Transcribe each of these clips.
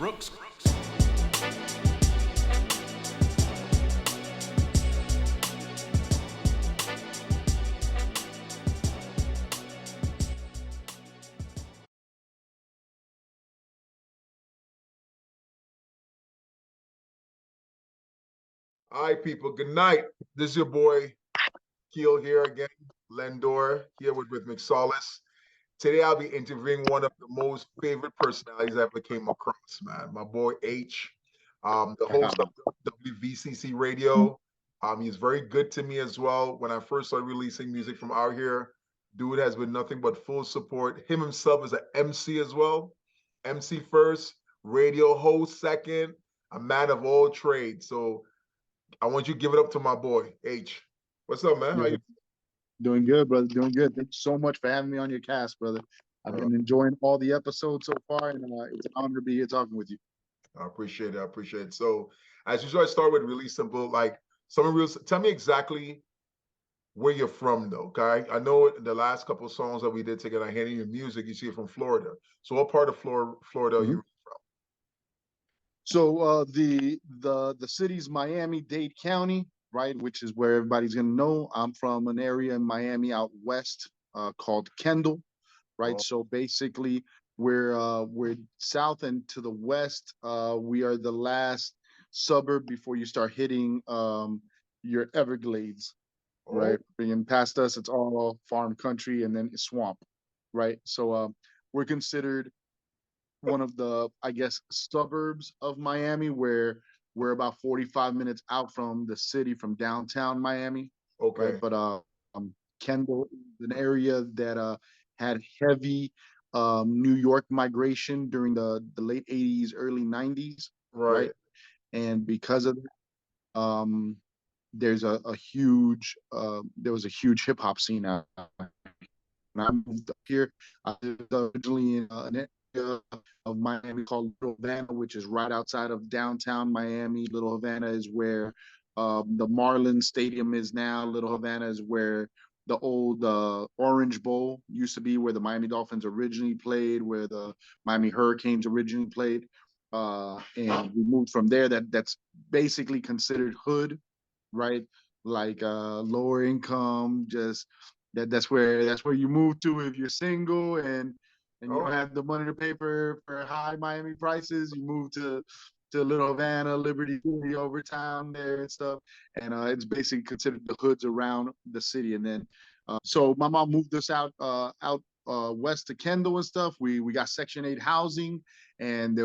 All right, people, good night. This is your boy, Keel here again, Len-Dor, here with Rhythmic Solace. Today, I'll be interviewing one of the most favorite personalities I ever came across, man. My boy, H, the host of WVCC Radio. He's very good to me as well. When I first started releasing music from out here, dude has been nothing but full support. Him himself is an MC as well. MC first, radio host second, a man of all trades. So I want you to give it up to my boy, H. What's up, man? How you? Doing good, brother. Doing good. Thank you so much for having me on your cast, brother. I've been enjoying all the episodes so far, and it's an honor to be here talking with you. I appreciate it. I appreciate it. So, as usual, I start with really simple. Like, tell me exactly where you're from, though. Okay, I know the last couple of songs that we did together, I hear your music. You see it from Florida. So, what part of Florida are you from? So, the city's Miami-Dade County, right, which is where everybody's gonna know. I'm from an area in Miami out west called Kendall, right? Oh. So basically, we're south and to the west. We are the last suburb before you start hitting your Everglades, right? Bringing past us, it's all farm country and then swamp, right? So we're considered one of the, I guess, suburbs of Miami, where we're about 45 minutes out from the city, from downtown Miami. Okay. Right? But Kendall is an area that had heavy New York migration during the late 80s, early 90s. Right. And because of that, there's a huge, there was a huge hip hop scene out. When I moved up here, I was originally in an area of Miami called Little Havana, which is right outside of downtown Miami. Little Havana is where the Marlins Stadium is now. Little Havana is where the old Orange Bowl used to be, where the Miami Dolphins originally played, where the Miami Hurricanes originally played. And we moved from there. That's basically considered hood, right? Like lower income, just that's where you move to if you're single and you don't have the money to pay for high Miami prices. You move to Little Havana, Liberty City, over town there and stuff, and it's basically considered the hoods around the city. And then so my mom moved us out west to Kendall and stuff. We got Section 8 housing, and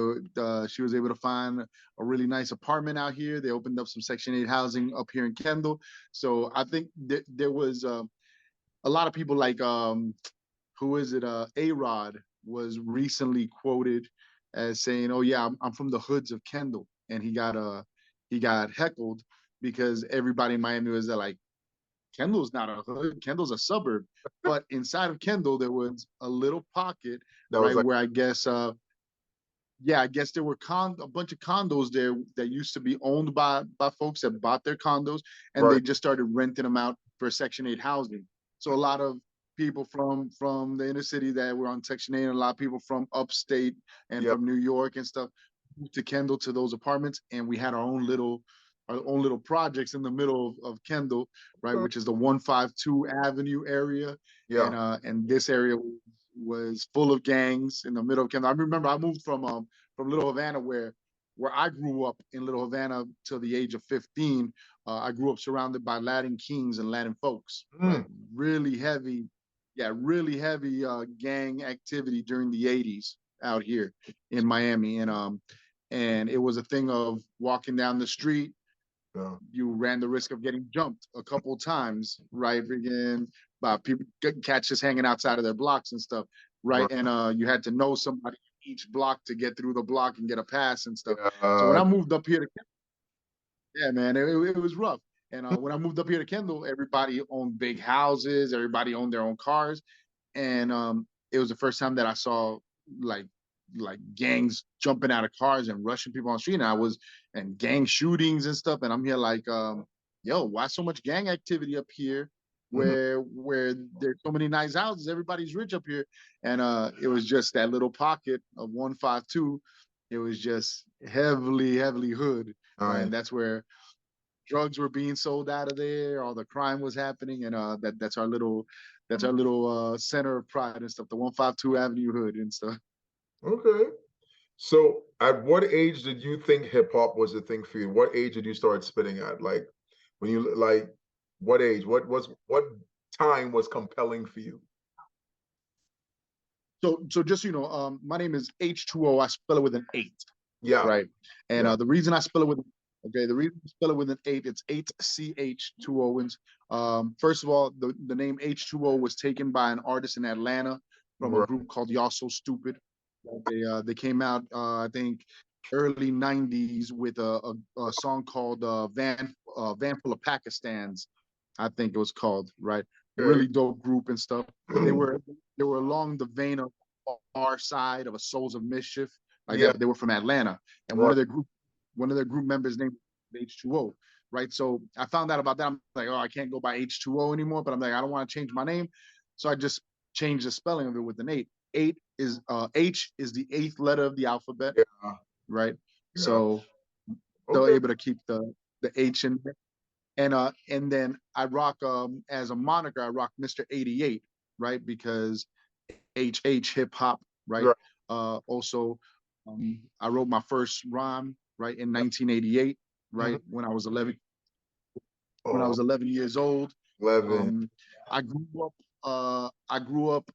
she was able to find a really nice apartment out here. They opened up some Section 8 housing up here in Kendall. So I think there was a lot of people like who is it? A-Rod was recently quoted as saying, "Oh yeah, I'm from the hoods of Kendall," and he got heckled because everybody in Miami was like, Kendall's not a hood, Kendall's a suburb. But inside of Kendall, there was a little pocket, right, where I guess I guess there were a bunch of condos there that used to be owned by folks that bought their condos, and they just started renting them out for Section 8 housing. So a lot of people from the inner city that were on Section 8, and a lot of people from upstate and from New York and stuff moved to Kendall, to those apartments, and we had our own little projects in the middle of Kendall, right, which is the 152 Avenue area. And this area was full of gangs in the middle of Kendall. I remember I moved from Little Havana, where I grew up in Little Havana till the age of 15. I grew up surrounded by Latin kings and Latin folks. Right? Really heavy gang activity during the 80s out here in Miami. And it was a thing of walking down the street. You ran the risk of getting jumped a couple times, right? Again, by people, catch us hanging outside of their blocks and stuff, right? And you had to know somebody in each block to get through the block and get a pass and stuff. So when I moved up here to Kendall, it was rough. And when I moved up here to Kendall, everybody owned big houses, everybody owned their own cars, and it was the first time that I saw like gangs jumping out of cars and rushing people on the street, and gang shootings and stuff. And I'm here like, yo, why so much gang activity up here where there's so many nice houses, everybody's rich up here? And it was just that little pocket of 152 it was just heavily hood, right? Nice. And that's where drugs were being sold out of there, all the crime was happening, and that's our little center of pride and stuff, the 152 Avenue hood and stuff. Okay. So at what age did you think hip hop was a thing for you? What age did you start spitting at? Like when you like what age? What time was compelling for you? So just my name is H2O. I spell it with an 8, Yeah. right? And Yeah. the reason I spell it with the reason I spell it with an 8, it's 8ch2Owins. First of all, the name H2O was taken by an artist in Atlanta from a Right. group called Y'all So Stupid. They came out I think early '90s with a song called Van Full of Pakistans, I think it was called, right? Okay. Really dope group and stuff. They were along the vein of our side of a Souls of Mischief, like Yeah. that. They were from Atlanta, and Right. one of their group members named H2O, right? So I found out about that. I'm like, oh, I can't go by H2O anymore, but I'm like, I don't want to change my name, so I just changed the spelling of it with an 8. H is the 8th letter of the alphabet, Yeah. right? Yeah. So still Okay. able to keep the H in there. And then I rock as a moniker, I rock Mr. 88, right? Because HH hip hop, right? Right. Also, I wrote my first rhyme right in 1988, Mhm. right when I Oh, was 11 years old. 11. Um, I grew up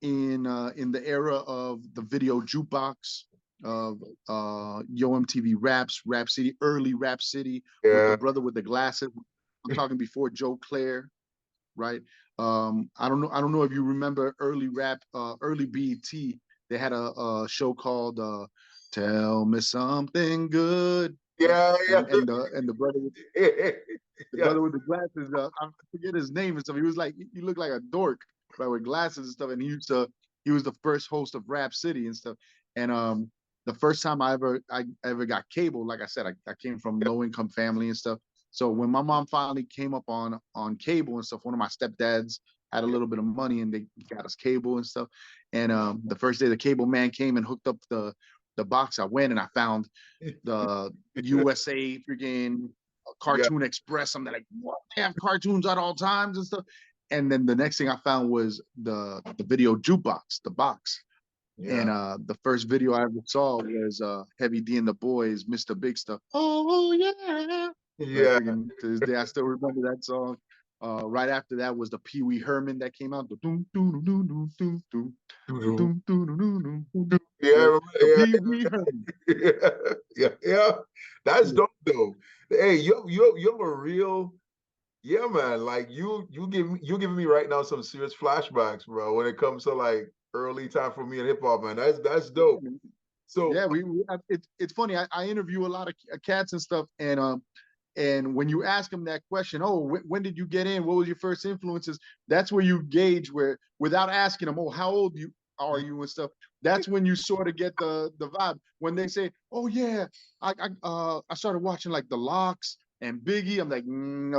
in the era of the video jukebox of Yo MTV Raps, Rap City, early Rap City with the Yeah. brother with the glasses. I'm talking before Joe Claire, right? I don't know if you remember early BET. They had a show called "Tell Me Something Good," right? Yeah. Yeah. And the Yes. brother with the glasses, I forget his name and stuff. He was like, he looked like a dork, right, with glasses and stuff. And he was the first host of Rap City and stuff. And the first time I ever got cable, like I said, I came from low income family and stuff. So when my mom finally came up on cable and stuff, one of my stepdads had a little bit of money and they got us cable and stuff. And the first day the cable man came and hooked up the box, I went and I found the USA freaking Yeah. Cartoon Express. I'm like, what? They have cartoons at all times and stuff. And then the next thing I found was the video jukebox, the box. And Yeah. the first video I ever saw was Heavy D and the Boys, Mr. Big Stuff. Oh yeah. Right, Yeah. freaking to this day, I still remember that song. Right after that was the Pee Wee Herman that came out. The doom, doom, doom, doom, doom, doom, the Doo-doo. doom, doom, doom, doom, doom, Yeah. I right? remember- The Yeah. Pee Wee Herman. Yeah. Yeah. Yeah. That's Yeah. dope though. Hey, you're a real. Yeah, man. Like you giving me right now some serious flashbacks, bro. When it comes to like early time for me in hip hop, man. That's dope. So Yeah, it's funny. I interview a lot of cats and stuff, and when you ask them that question, oh, when did you get in? What was your first influences? That's where you gauge where, without asking them, oh, how old are you and stuff. That's when you sort of get the vibe. When they say, oh yeah, I started watching like the Locks and Biggie. I'm like,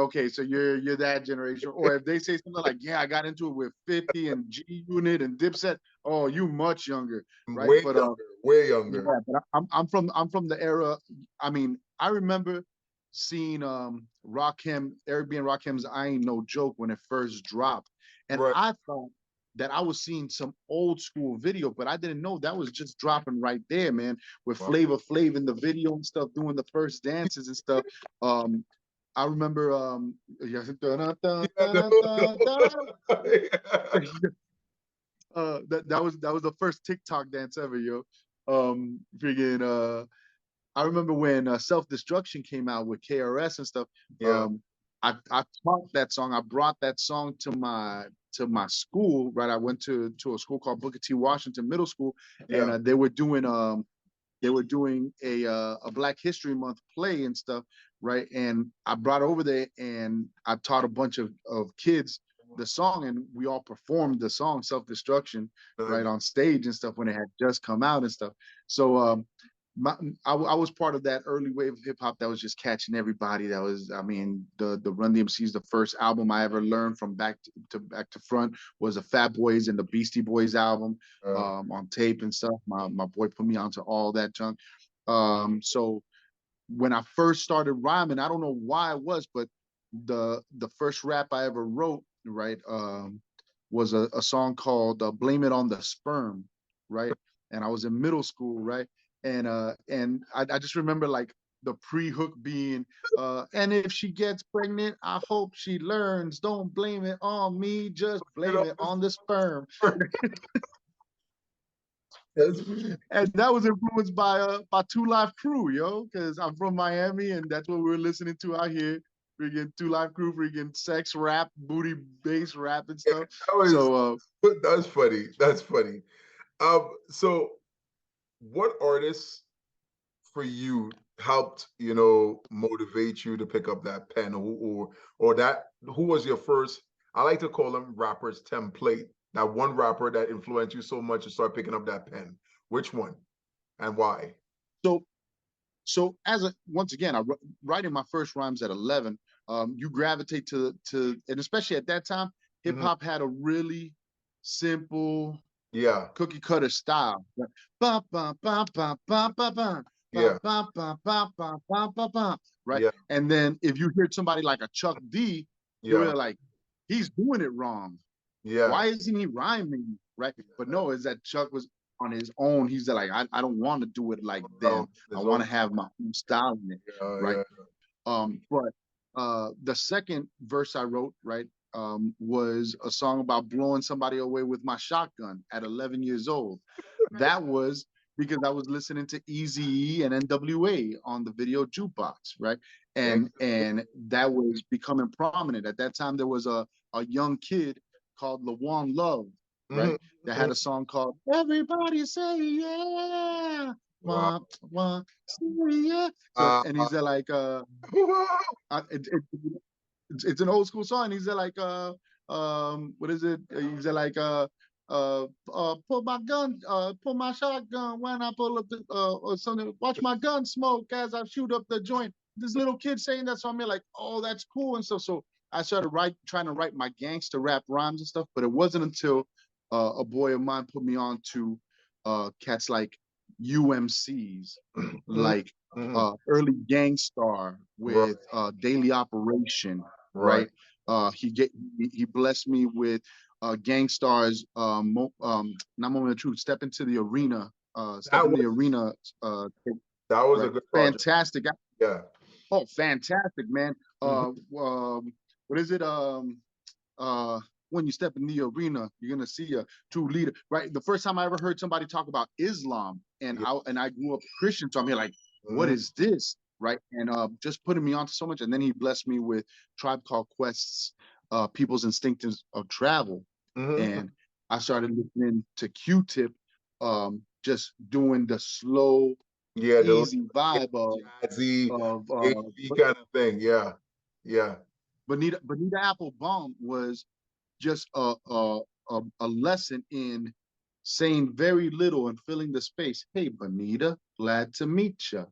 okay, so you're that generation. Or if they say something like, yeah, I got into it with 50 and G Unit and Dipset. Oh, you much younger, right? way But younger, way yeah, younger. but I'm from the era. I mean, I remember seeing Rakim, Eric B. and Rakim's "I Ain't No Joke" when it first dropped, and Right. I thought that I was seeing some old school video, but I didn't know that was just dropping right there, man. With Wow. Flavor Flav in the video and stuff, doing the first dances and stuff. Um, I remember, yeah, Yeah, no, no. Yeah. that was the first TikTok dance ever, yo. Freaking I remember when Self Destruction came out with KRS and stuff. Yeah. Um, I taught that song. I brought that song to my school. Right, I went to a school called Booker T. Washington Middle School, and Yeah. they were doing a Black History Month play and stuff. Right, and I brought over there and I taught a bunch of kids the song, and we all performed the song Self Destruction right Nice. on stage and stuff when it had just come out and stuff. So I was part of that early wave of hip hop that was just catching everybody. That was, I mean, the Run DMC's the first album I ever learned from back to front was a Fat Boys and the Beastie Boys album on tape and stuff. My boy put me onto all that junk. So when I first started rhyming, I don't know why it was, but the first rap I ever wrote, right, was a song called "Blame It on the Sperm," right, and I was in middle school, right, and I just remember like the pre-hook being, and if she gets pregnant, I hope she learns. Don't blame it on me, just blame it on the sperm. And that was influenced by 2 Live Crew, yo, because I'm from Miami and that's what we were listening to out here. Freaking 2 Live Crew, freaking sex rap, booty bass rap and stuff. That's funny. That's funny. So what artists for you helped, motivate you to pick up that pen, who was your first, I like to call them rappers template, that one rapper that influenced you so much to start picking up that pen? Which one and why? So once again, writing my first rhymes at 11, you gravitate to, and especially at that time, hip hop had a really simple, cookie cutter style. Right? And then if you hear somebody like a Chuck D, you're like, he's doing it wrong. Why isn't he rhyming? Right? But no, is that Chuck was on his own. He's like, I don't want to do it like them. I want to have my own style in it. Right. But the second verse I wrote, right, was a song about blowing somebody away with my shotgun at 11 years old. That was because I was listening to Eazy-E and NWA on the video jukebox, right? And that was becoming prominent. At that time, there was a young kid called LaJuan Love, right? That had a song called "Everybody Say Yeah." Wow. Yeah. So, and he's like, it's an old school song. He's like, what is it? He's like, pull my gun, pull my shotgun when I pull up the, or something. Watch my gun smoke as I shoot up the joint. This little kid saying that, so I'm like, oh, that's cool and stuff. So I started trying to write my gangster rap rhymes and stuff. But it wasn't until a boy of mine put me on to cats like UMCs, like early Gangstar with Daily Operation, right? He blessed me with Gangstar's not Moment of Truth, Step into the Arena, Step in the Arena. That was a good project. Fantastic. Yeah. Oh, fantastic, man. What is it? When you step in the arena, you're gonna see a true leader, right? The first time I ever heard somebody talk about Islam, and I grew up Christian, so I'm here like, what is this, right? And just putting me onto so much, and then he blessed me with Tribe Called Quest's People's Instincts of Travel, and I started listening to Q-Tip, just doing the slow, easy vibe jazzy, kind of thing. Yeah. Bonita Applebum was just a lesson in saying very little and filling the space. Hey, Bonita, glad to meet you.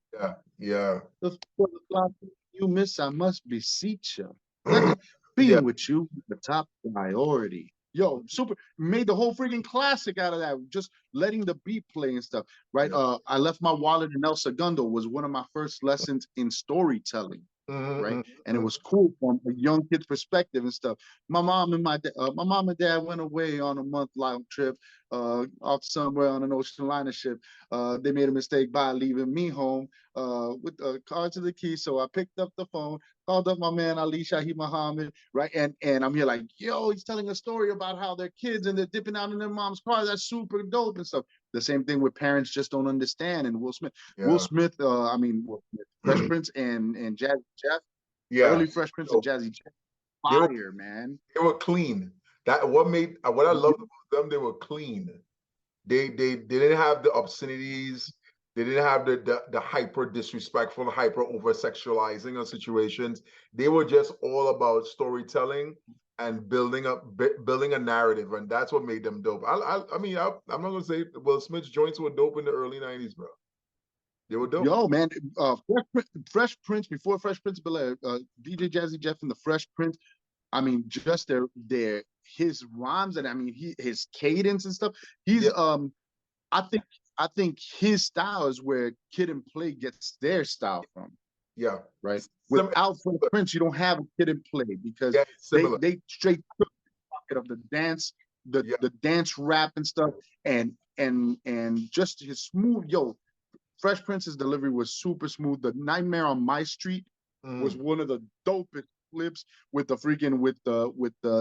Yeah. You miss, I must beseech you. Being with you, the top priority. Yo, super, made the whole freaking classic out of that. Just letting the beat play and stuff, right? I left my wallet in El Segundo was one of my first lessons in storytelling. Right, and it was cool from a young kid's perspective and stuff. My mom and dad went away on a month-long trip, off somewhere on an ocean liner ship. They made a mistake by leaving me home with the car to the key. So I picked up the phone, called up my man Ali Shahi Muhammad, right, and I'm here like, yo, he's telling a story about how their kids and they're dipping out in their mom's car. That's super dope and stuff. The same thing with parents just don't understand. And Will Smith, Will Smith, Fresh Prince and Jazzy Jeff, early Fresh Prince and Jazzy Jeff, fire, man. They were clean. What I loved about them, they were clean. They didn't have the obscenities. They didn't have the hyper disrespectful, hyper over sexualizing of situations. They were just all about storytelling and building a narrative, and that's what made them dope. I'm not gonna say Will Smith's joints were dope in the early '90s, bro. They were dope. Yo, man, Fresh Prince, before Fresh Prince, DJ Jazzy Jeff and the Fresh Prince. I mean, just his rhymes and I mean his cadence and stuff. He's Yeah, I think his style is where Kid and Play gets their style from, yeah. right? Sim- Without Fresh Prince, you don't have a Kid and Play because yeah, similar. they straight took it of the dance, Yeah. the dance rap and stuff, and just his smooth Fresh Prince's delivery was super smooth. The Nightmare on My Street was one of the dopest flips with the freaking with the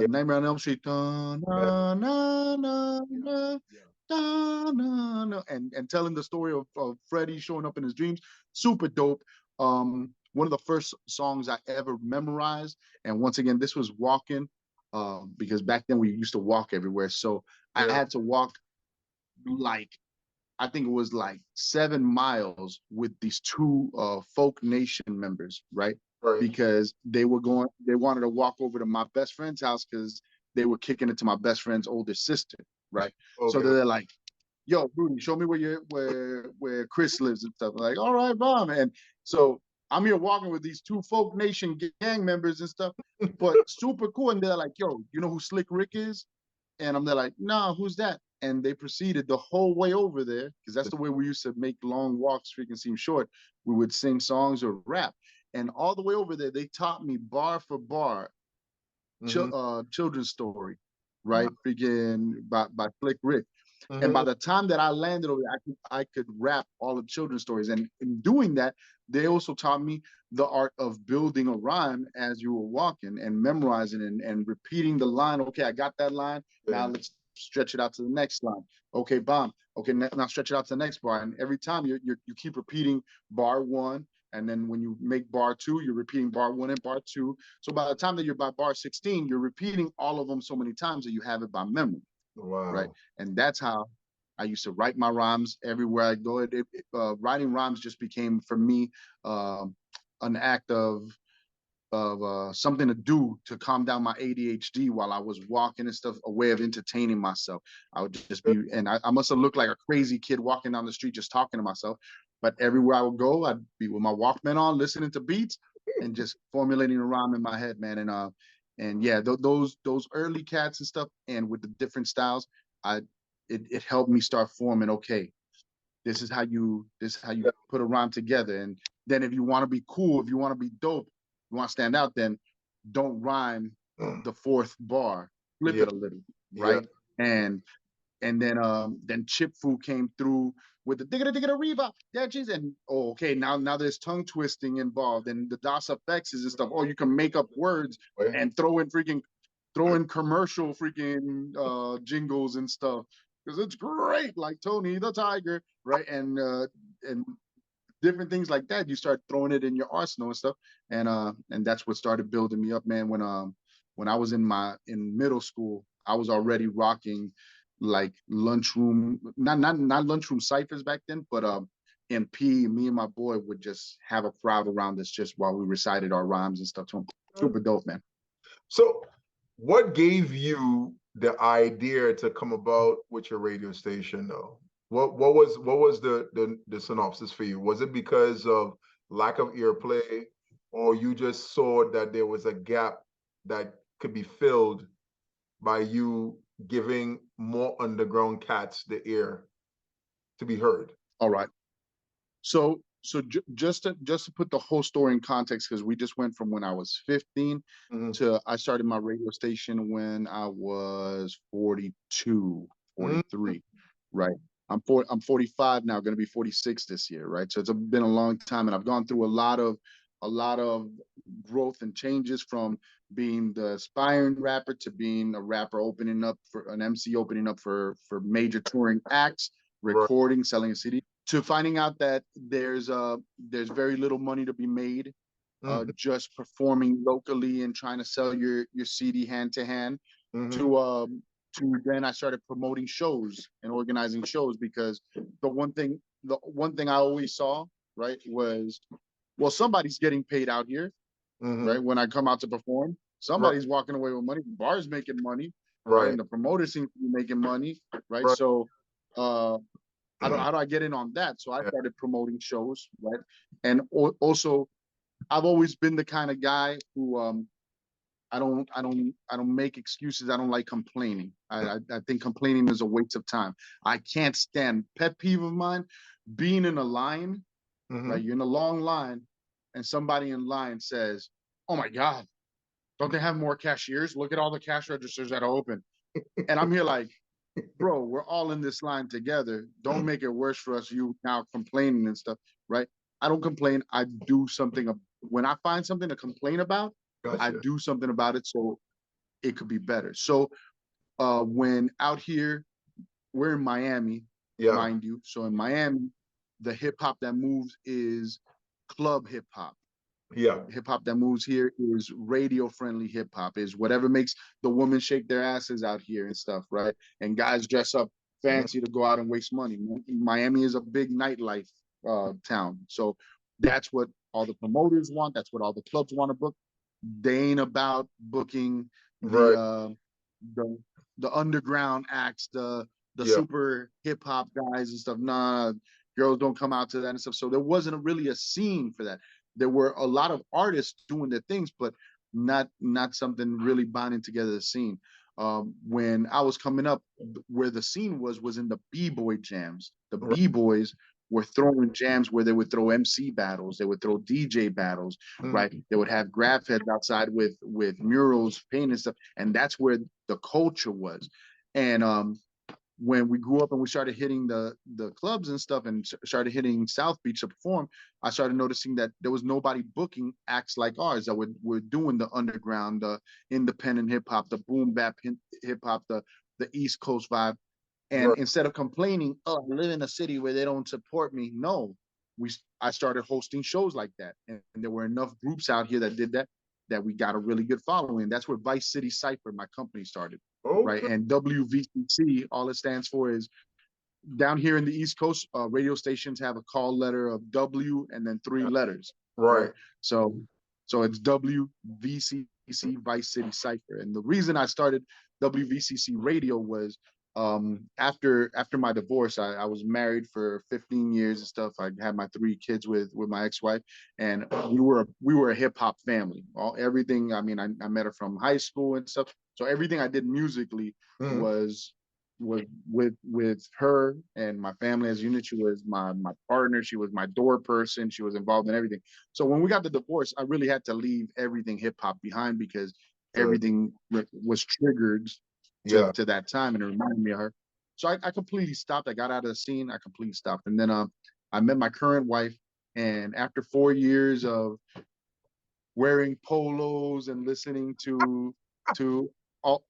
Yeah. Nightmare on Elm Street. Da, Yeah. na, na, na, Yeah. na, Yeah. da, na, na, and telling the story of Freddy showing up in his dreams. Super dope. One of the first songs I ever memorized. And once again, this was walking, because back then we used to walk everywhere. So I Yeah. had to walk like I think it was like 7 miles with these two folk nation members, right? Right. Because they wanted to walk over to my best friend's house because they were kicking it to my best friend's older sister, right? So Okay. they're like, yo, Rudy, show me where Chris lives and stuff. I'm like, all right, mom. And so I'm here walking with these two folk nation gang members and stuff, but super cool. And they're like, yo, you know who Slick Rick is? And I'm there like, nah, who's that? And they proceeded the whole way over there, because that's the way we used to make long walks freaking seem short. We would sing songs or rap. And all the way over there, they taught me bar for bar children's story, right? Freaking by Slick Rick. And by the time that I landed over there, I could rap all of children's stories. And in doing that, they also taught me the art of building a rhyme as you were walking and memorizing and repeating the line. Okay, I got that line. Now let's stretch it out to the next line. Okay, bomb. Okay, now stretch it out to the next bar. And every time you keep repeating bar one. And then when you make bar two, you're repeating bar one and bar two. So by the time that you're by bar 16, you're repeating all of them so many times that you have it by memory. Wow. Right. And that's how I used to write my rhymes everywhere I go. Writing rhymes just became for me an act of something to do to calm down my ADHD while I was walking and stuff, a way of entertaining myself. I would just be, and I must have looked like a crazy kid walking down the street just talking to myself. But everywhere I would go, I'd be with my Walkman on, listening to beats and just formulating a rhyme in my head, man. And yeah, those early cats and stuff, and with the different styles, it helped me start forming. Okay, this is how you put a rhyme together. And then if you want to be cool, if you want to be dope, you want to stand out, then don't rhyme the fourth bar, flip it a little, right? And then Chip Fu came through with the digga digga reba, yeah, geez, and okay, now there's tongue twisting involved and the DOS effects and stuff. Oh, you can make up words and throw in commercial freaking jingles and stuff because it's great, like Tony the Tiger, right? And different things like that. You start throwing it in your arsenal and stuff, and that's what started building me up, man. When I was in middle school, I was already rocking like lunchroom, not lunchroom ciphers back then, but in P, me and my boy would just have a crowd around us just while we recited our rhymes and stuff to him. Super dope, man. So, what gave you the idea to come about with your radio station, though? What was the synopsis for you? Was it because of lack of airplay, or you just saw that there was a gap that could be filled by you giving more underground cats the air to be heard? All right. So just to put the whole story in context, because we just went from when I was 15 to I started my radio station when I was 42, 43, right? I'm 45 now, going to be 46 this year, right? So it's been a long time, and I've gone through a lot of growth and changes from being the aspiring rapper to being a rapper opening up for an MC, opening up for major touring acts, recording, selling a CD, to finding out that there's very little money to be made just performing locally and trying to sell your CD hand to hand, to then I started promoting shows and organizing shows, because the one thing I always saw, right, was, well, somebody's getting paid out here, right? When I come out to perform, somebody's walking away with money. Bars making money, right? And the promoters seem to be making money, right? So how do I get in on that? So I Yeah. started promoting shows, right? And also, I've always been the kind of guy who I don't make excuses. I don't like complaining. I think complaining is a waste of time. I can't stand, pet peeve of mine, being in a line, right? You're in a long line, and somebody in line says, "Oh my God, don't they have more cashiers? Look at all the cash registers that are open." And I'm here like, bro, we're all in this line together. Don't make it worse for us. You now complaining and stuff, right? I don't complain. I do something. When I find something to complain about, I Gotcha. do something about it so it could be better. So when out here, we're in Miami, Yeah. mind you. So in Miami, the hip hop that moves is club hip hop. Yeah. Hip hop that moves here is radio friendly hip hop, is whatever makes the women shake their asses out here and stuff, right? And guys dress up fancy to go out and waste money. Miami is a big nightlife town. So that's what all the promoters want. That's what all the clubs want to book. They ain't about booking Right. the the underground acts, the Yeah. super hip hop guys and stuff. Nah, girls don't come out to that and stuff. So there wasn't really a scene for that. There were a lot of artists doing their things, but not something really binding together the scene. When I was coming up, where the scene was in the b-boy jams. The Right. b-boys were throwing jams where they would throw MC battles, they would throw DJ battles, right? They would have graph heads outside with murals, paint and stuff, and that's where the culture was. And when we grew up and we started hitting the clubs and stuff and started hitting South Beach to perform, I started noticing that there was nobody booking acts like ours that were doing the underground, the independent hip hop, the boom bap hip hop, the East Coast vibe. And Right. instead of complaining, oh, I live in a city where they don't support me, no, I started hosting shows like that, and there were enough groups out here that did that we got a really good following. That's where Vice City Cypher, my company, started, right? Okay. And WVCC, all it stands for is, down here in the East Coast, radio stations have a call letter of W and then three letters, right? Right. So, so it's WVCC, Vice City Cypher. And the reason I started WVCC Radio was after my divorce, I was married for 15 years and stuff. I had my 3 kids with my ex-wife, and we were a hip hop family. Everything. I mean, I met her from high school and stuff. So everything I did musically was with her and my family as a unit. She was my partner. She was my door person. She was involved in everything. So when we got the divorce, I really had to leave everything hip hop behind because Sure. everything was triggered Yeah. to that time, and it reminded me of her. So I completely stopped. I got out of the scene. I completely stopped, and then I met my current wife, and after 4 years of wearing polos and listening to to alt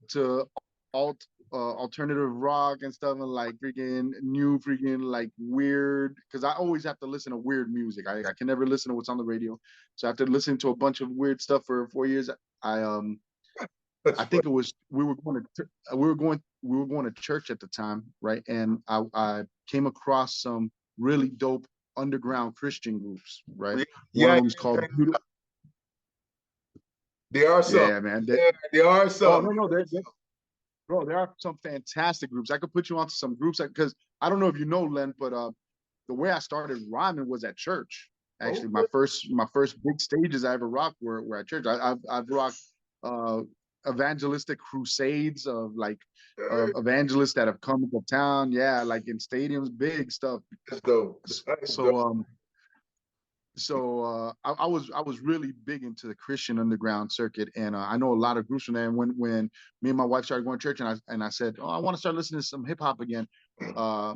alternative rock and stuff, and like freaking new freaking like weird, because I always have to listen to weird music. I can never listen to what's on the radio, so after listening to a bunch of weird stuff for 4 years, I That's I funny. think it was we were going to church at the time, right? And I came across some really dope underground Christian groups, right? Yeah. One of Yeah. them's called Beautiful. There are some. Yeah, man. Yeah, there are Oh some. no, no, bro, there are some fantastic groups. I could put you onto some groups because I don't know if you know, Len, but the way I started rhyming was at church. Actually, Okay. my first big stages I ever rocked were at church. I've rocked uh, evangelistic crusades of like Hey, evangelists that have come to town. Yeah, like in stadiums, big stuff. that's dope. That's dope. So I was really big into the Christian underground circuit, and I know a lot of groups from there. And when me and my wife started going to church, and I said, oh, I want to start listening to some hip hop again. Uh,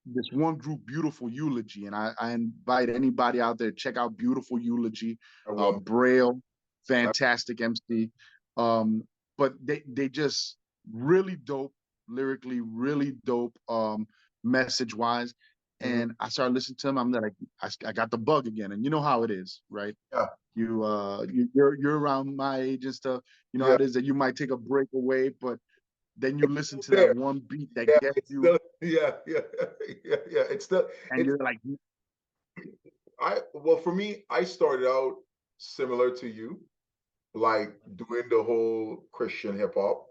this one group, Beautiful Eulogy, and I invite anybody out there to check out Beautiful Eulogy. I will. Braille, fantastic MC. But they just really dope lyrically, really dope message wise. Mhm. And I started listening to them. I'm like, I got the bug again, and you know how it is, right? Yeah. You're around my age and stuff. You know how Yeah. it is that you might take a break away, but then you listen Still to that there. one beat that Yeah. gets It's you, still. Yeah. Yeah. Yeah. Yeah. It's still. and It's. you're like, Well, for me, I started out similar to you, like doing the whole Christian hip hop,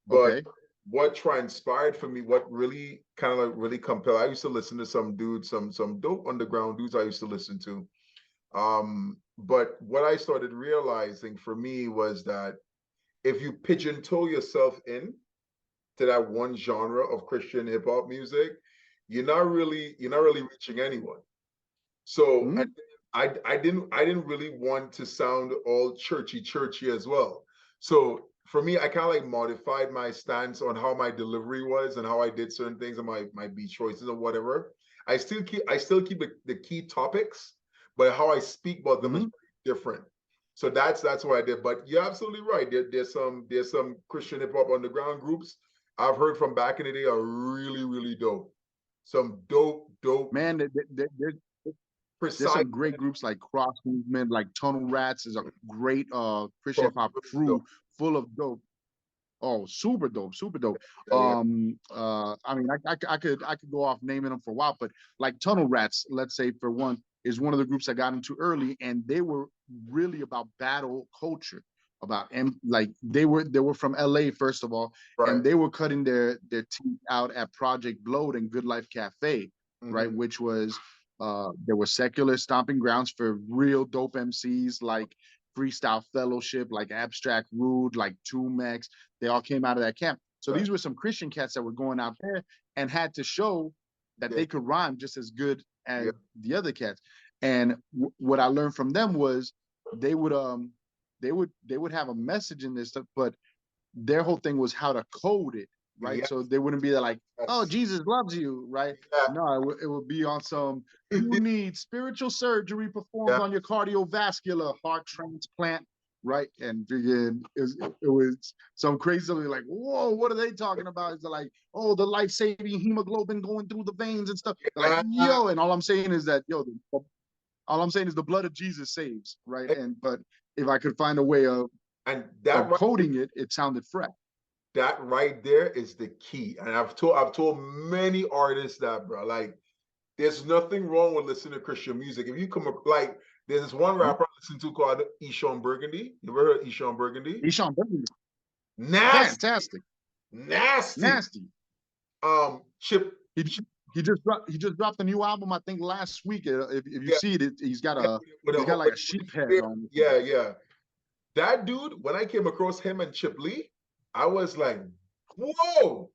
but okay, what transpired for me, what really kind of like really compelled. I used to listen to some dudes, some dope underground dudes I used to listen to. But what I started realizing for me was that if you pigeonhole yourself in to that one genre of Christian hip hop music, you're not really reaching anyone. So Mm-hmm. I didn't really want to sound all churchy as well. So for me, I kind of like modified my stance on how my delivery was and how I did certain things and my beat choices or whatever. I still keep the key topics, but how I speak about them is Mm-hmm. very different. So that's what I did. But you're absolutely right. There's some Christian hip hop underground groups I've heard from back in the day are really dope. Some dope, Man, there's precise some great groups like Cross Movement, like Tunnel Rats is a great Christian hip cross hop crew dope. full of dope. Oh, super dope, super dope. Yeah. I mean, I could go off naming them for a while, but like Tunnel Rats, let's say for one, is one of the groups I got into early, and they were really about battle culture, about and like they were from LA first of all, and Right. they were cutting their teeth out at Project Blowed and Good Life Cafe, right, Mm-hmm. which was there were secular stomping grounds for real dope MCs like Freestyle Fellowship, like Abstract Rude, like Tumex. They all came out of that camp. So Right. these were some Christian cats that were going out there and had to show that Yeah. they could rhyme just as good Yeah. as the other cats. And what I learned from them was they would they would have a message in this stuff, but their whole thing was how to code it, right? Yes. So they wouldn't be like, "Oh, Yes. Jesus loves you," right? No, it would be on some. You need spiritual surgery performed Yeah. on your cardiovascular heart transplant, right? And it was some crazy like, whoa, what are they talking about? It's like, oh, the life-saving hemoglobin going through the veins and stuff. They're like, Yeah. yo, and all I'm saying is that, yo, all I'm saying is the blood of Jesus saves, right? And but if I could find a way And of coding it, it sounded fresh. that right there is the key. And I've told many artists that, bro. Like, there's nothing wrong with listening to Christian music. If you come like, there's this one rapper I listen to called Eshon Burgundy. You ever heard of Eshon Burgundy? Eshon Burgundy, Nasty, fantastic, nasty. nasty. Chip, He he just dropped a new album I think last week. If you yeah, see it, he's got yeah, a with he's a got like a with sheep a head on. yeah, yeah. That dude, when I came across him and Chip Lee, I was like, whoa.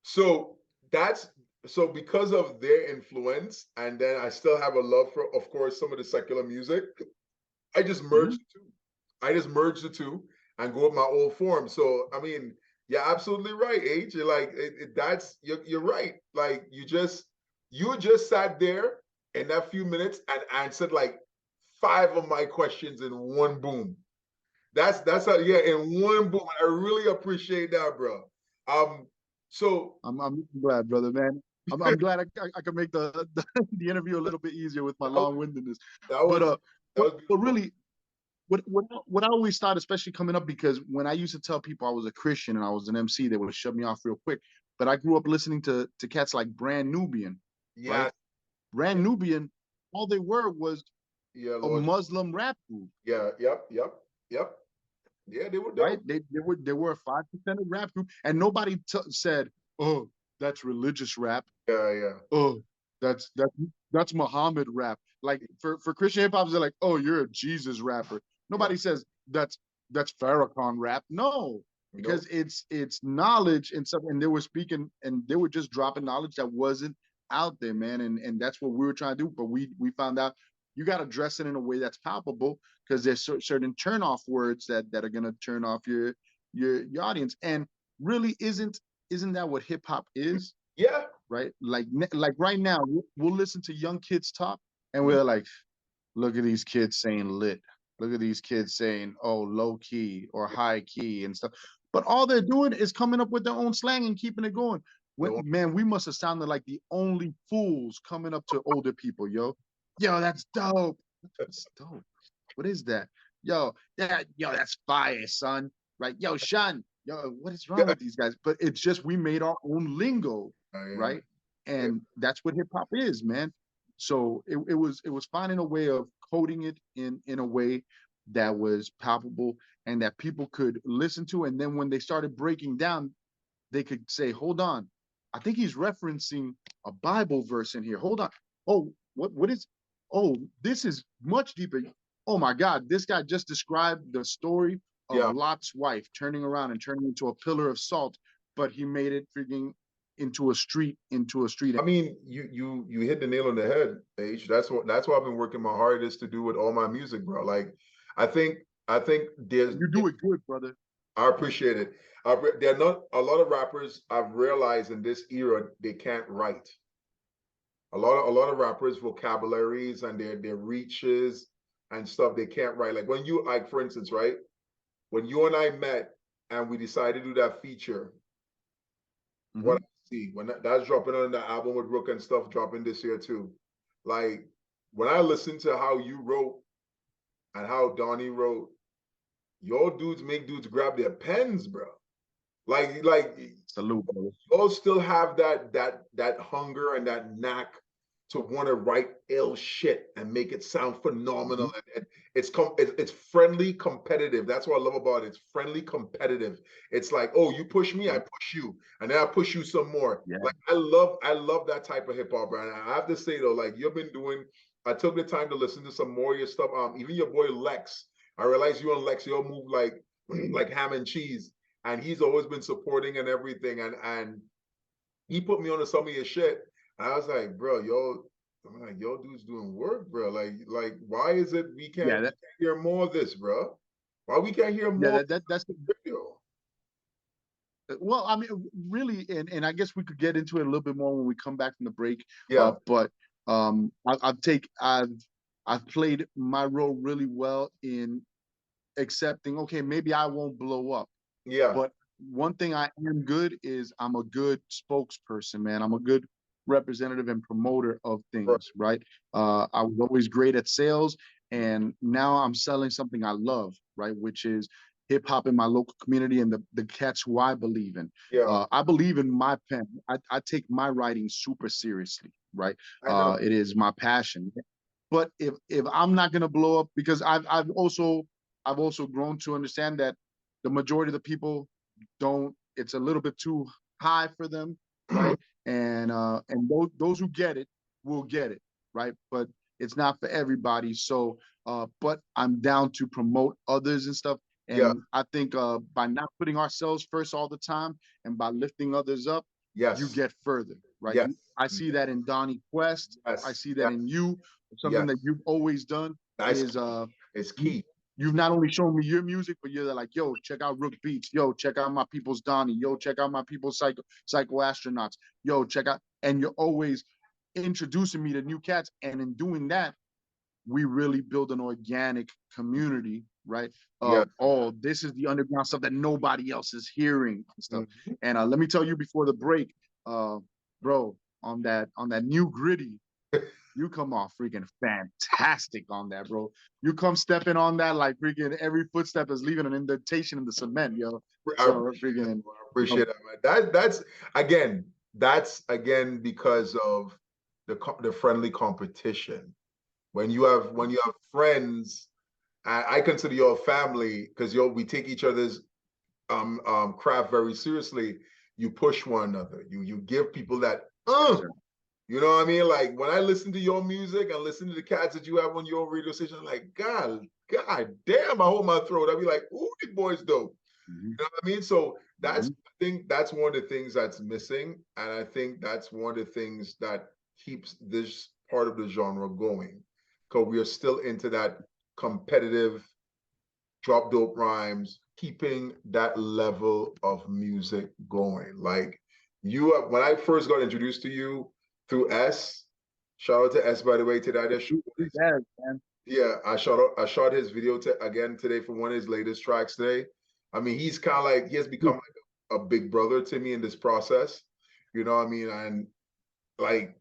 So that's so because of their influence, and then I still have a love for, of course, some of the secular music. I just merged Mhm. the two. I just merged the two and go with my old form. So I mean, you're absolutely right, H. You're like you're right. Like you just sat there in that few minutes and answered like five of my questions in one boom. That's how, yeah, in one boom. I really appreciate that, bro. Um, so I'm glad, brother, man. I'm glad I could make the interview a little bit easier with my that was long-windedness. that But was that was but beautiful. really, what I always thought, especially coming up, because when I used to tell people I was a Christian and I was an MC, they would shut me off real quick. But I grew up listening to cats like Brand Nubian, right? Yeah, Brand Nubian, all they were was yeah, a Lord. Muslim rap group, Yeah, yep. Yeah, they were right? dope. They were a 5% rap group, and nobody said, "Oh, that's religious rap. Yeah, yeah. Oh, that's Muhammad rap." Like for Christian hip hop, they're like, "Oh, you're a Jesus rapper." Yeah. Nobody says that's Farrakhan rap. No, Nope. because it's knowledge and stuff, and they were speaking and they were just dropping knowledge that wasn't out there, man. And that's what we were trying to do. But we found out you got to dress it in a way that's palpable because there's certain turn off words that are gonna turn off your audience. And really, isn't that what hip hop is? Yeah. Right? Like right now, we'll listen to young kids talk, and Mhm. we're like, look at these kids saying lit. Look at these kids saying, oh, low key or high key and stuff. But all they're doing is coming up with their own slang and keeping it going. When, No. man, we must have sounded like the only fools coming up to older people, yo. Yo, that's dope. That's dope. What is that? Yo, that's fire, son. Right? Yo, Sean, yo, what is wrong Yeah. with these guys? But it's just we made our own lingo, Yeah. right? And that's what hip hop is, man. So it was finding a way of coding it in a way that was palpable and that people could listen to. And then when they started breaking down, they could say, hold on, I think he's referencing a Bible verse in here. Hold on. Oh, what is, oh, this is much deeper. Oh my God, this guy just described the story of Yeah. Lot's wife turning around and turning into a pillar of salt, but he made it freaking into a street. I mean, you hit the nail on the head, H. That's what I've been working my hardest to do with all my music, bro. Like, I think there's You do it good, brother. I appreciate it. There are not a lot of rappers I've realized in this era they can't write. A lot of rappers vocabularies and their reaches and stuff they can't write. Like when you like for instance, right? When you and I met and we decided to do that feature, what I see when that's dropping on the album with Rook and stuff dropping this year too. Like when I listen to how you wrote and how Donnie wrote, your dudes make dudes grab their pens, bro. Like Salute, brother. y'all still have that hunger and that knack to want to write ill shit and make it sound phenomenal. And it's friendly competitive. That's what I love about it. It's friendly competitive. It's like, oh, you push me, I push you, and then I push you some more. Yeah. Like I love that type of hip hop, bro. And I have to say though, like you've been doing. I took the time to listen to some more of your stuff. Even your boy Lex. I realize you and Lex, you'll move like ham and cheese, and he's always been supporting and everything. And he put me on to some of your shit. And I was like, bro, I'm like, yo, dude's doing work, bro. Like, why is it we can't hear more of this, bro? Why we can't hear more? Yeah, that's the video? Well, I mean, really, and I guess we could get into it a little bit more when we come back from the break. Yeah. But I've played my role really well in accepting, okay, maybe I won't blow up. Yeah. But one thing I am good is I'm a good spokesperson, man. I'm a good representative and promoter of things, right? I was always great at sales, and now I'm selling something I love, right? Which is hip hop in my local community and the cats who I believe in. Yeah. I believe in my pen. I take my writing super seriously, right? I know. It is my passion. But if I'm not gonna blow up, because I've also grown to understand that the majority of the people don't. It's a little bit too high for them, right? And those who get it will get it, right? But it's not for everybody. So, but I'm down to promote others and stuff. Yeah. And I think by not putting ourselves first all the time and by lifting others up, Yes. you get further, right? Yes. I see that in Donnie Quest. Yes. I see that in you. Something that you've always done is it's key. You've not only shown me your music, but you're like, yo, check out Rook Beats. Yo, check out my people's Donnie. Yo, check out my people's Psycho Astronauts. Yo, check out. And you're always introducing me to new cats. And in doing that, we really build an organic community, right? Oh, this is the underground stuff that nobody else is hearing and stuff. And let me tell you before the break, bro, on that new Gritty, you come off freaking fantastic on that, bro. You come stepping on that like freaking every footstep is leaving an indentation in the cement, yo. So freaking appreciate that, man. That's again because of the friendly competition. When you have friends, I consider your family because we take each other's craft very seriously. You push one another. You give people that you know what I mean? Like when I listen to your music and listen to the cats that you have on your radio station, I'm like, God damn, I hold my throat. I'd be like, ooh, these boys dope. You know what I mean? So I think that's one of the things that's missing. And I think that's one of the things that keeps this part of the genre going. Because we are still into that competitive drop dope rhymes, keeping that level of music going. Like when I first got introduced to you, through S. Shout out to S, by the way, today. Yeah, I shot his video again today for one of his latest tracks today. I mean, he's kind of like, he has become like a big brother to me in this process. You know what I mean? And like,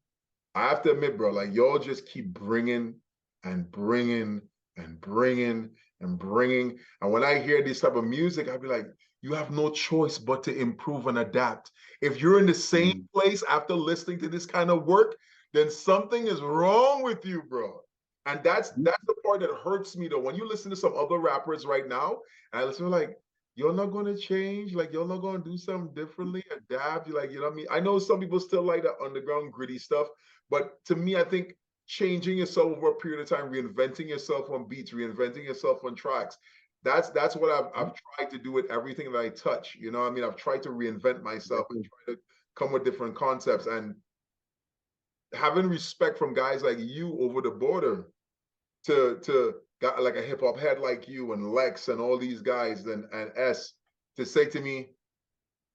I have to admit, bro, like y'all just keep bringing and bringing and bringing and bringing. And when I hear this type of music, I'd be like, you have no choice but to improve and adapt. If you're in the same place after listening to this kind of work, then something is wrong with you, bro. And that's the part that hurts me though. When you listen to some other rappers right now, and I listen to like, you're not gonna change, like you're not gonna do something differently, adapt. You like, you know what I mean? I know some people still like the underground gritty stuff, but to me, I think changing yourself over a period of time, reinventing yourself on beats, reinventing yourself on tracks. That's what I've tried to do with everything that I touch. You know what I mean? I've tried to reinvent myself and try to come with different concepts and having respect from guys like you over the border to got like a hip hop head like you and Lex and all these guys and S to say to me,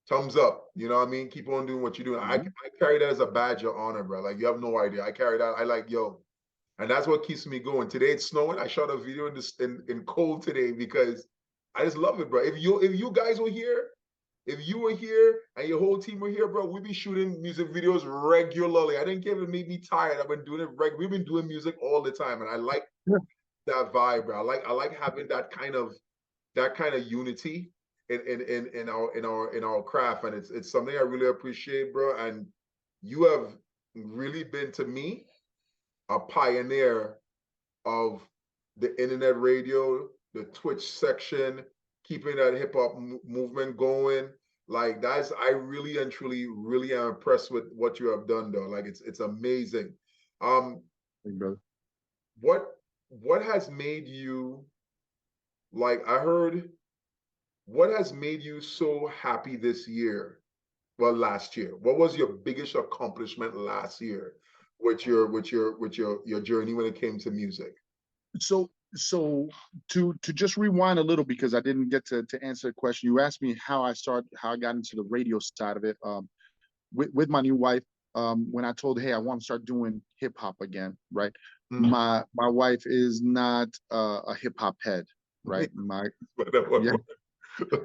thumbs up. You know what I mean? Keep on doing what you're doing. I carry that as a badge of honor, bro. Like you have no idea. I carry that. I like yo, and that's what keeps me going. Today it's snowing. I shot a video in cold today because I just love it, bro. If you guys were here, if you were here and your whole team were here, bro, we'd be shooting music videos regularly. I didn't care if it made me tired. I've been doing it We've been doing music all the time, and I like that vibe, bro. I like having that kind of unity in our craft, and it's something I really appreciate, bro. And you have really been to me a pioneer of the internet radio, the Twitch section, keeping that hip hop movement going. Like that's I really and truly really am impressed with what you have done, though. Like it's amazing. Um, what what has made you like I heard what has made you so happy this year? Well, last year. What was your biggest accomplishment last year with your journey when it came to music? So to just rewind a little, because I didn't get to answer the question. You asked me how I got into the radio side of it. With my new wife, when I told her, hey, I want to start doing hip hop again, right? My wife is not a hip hop head, right? Yeah,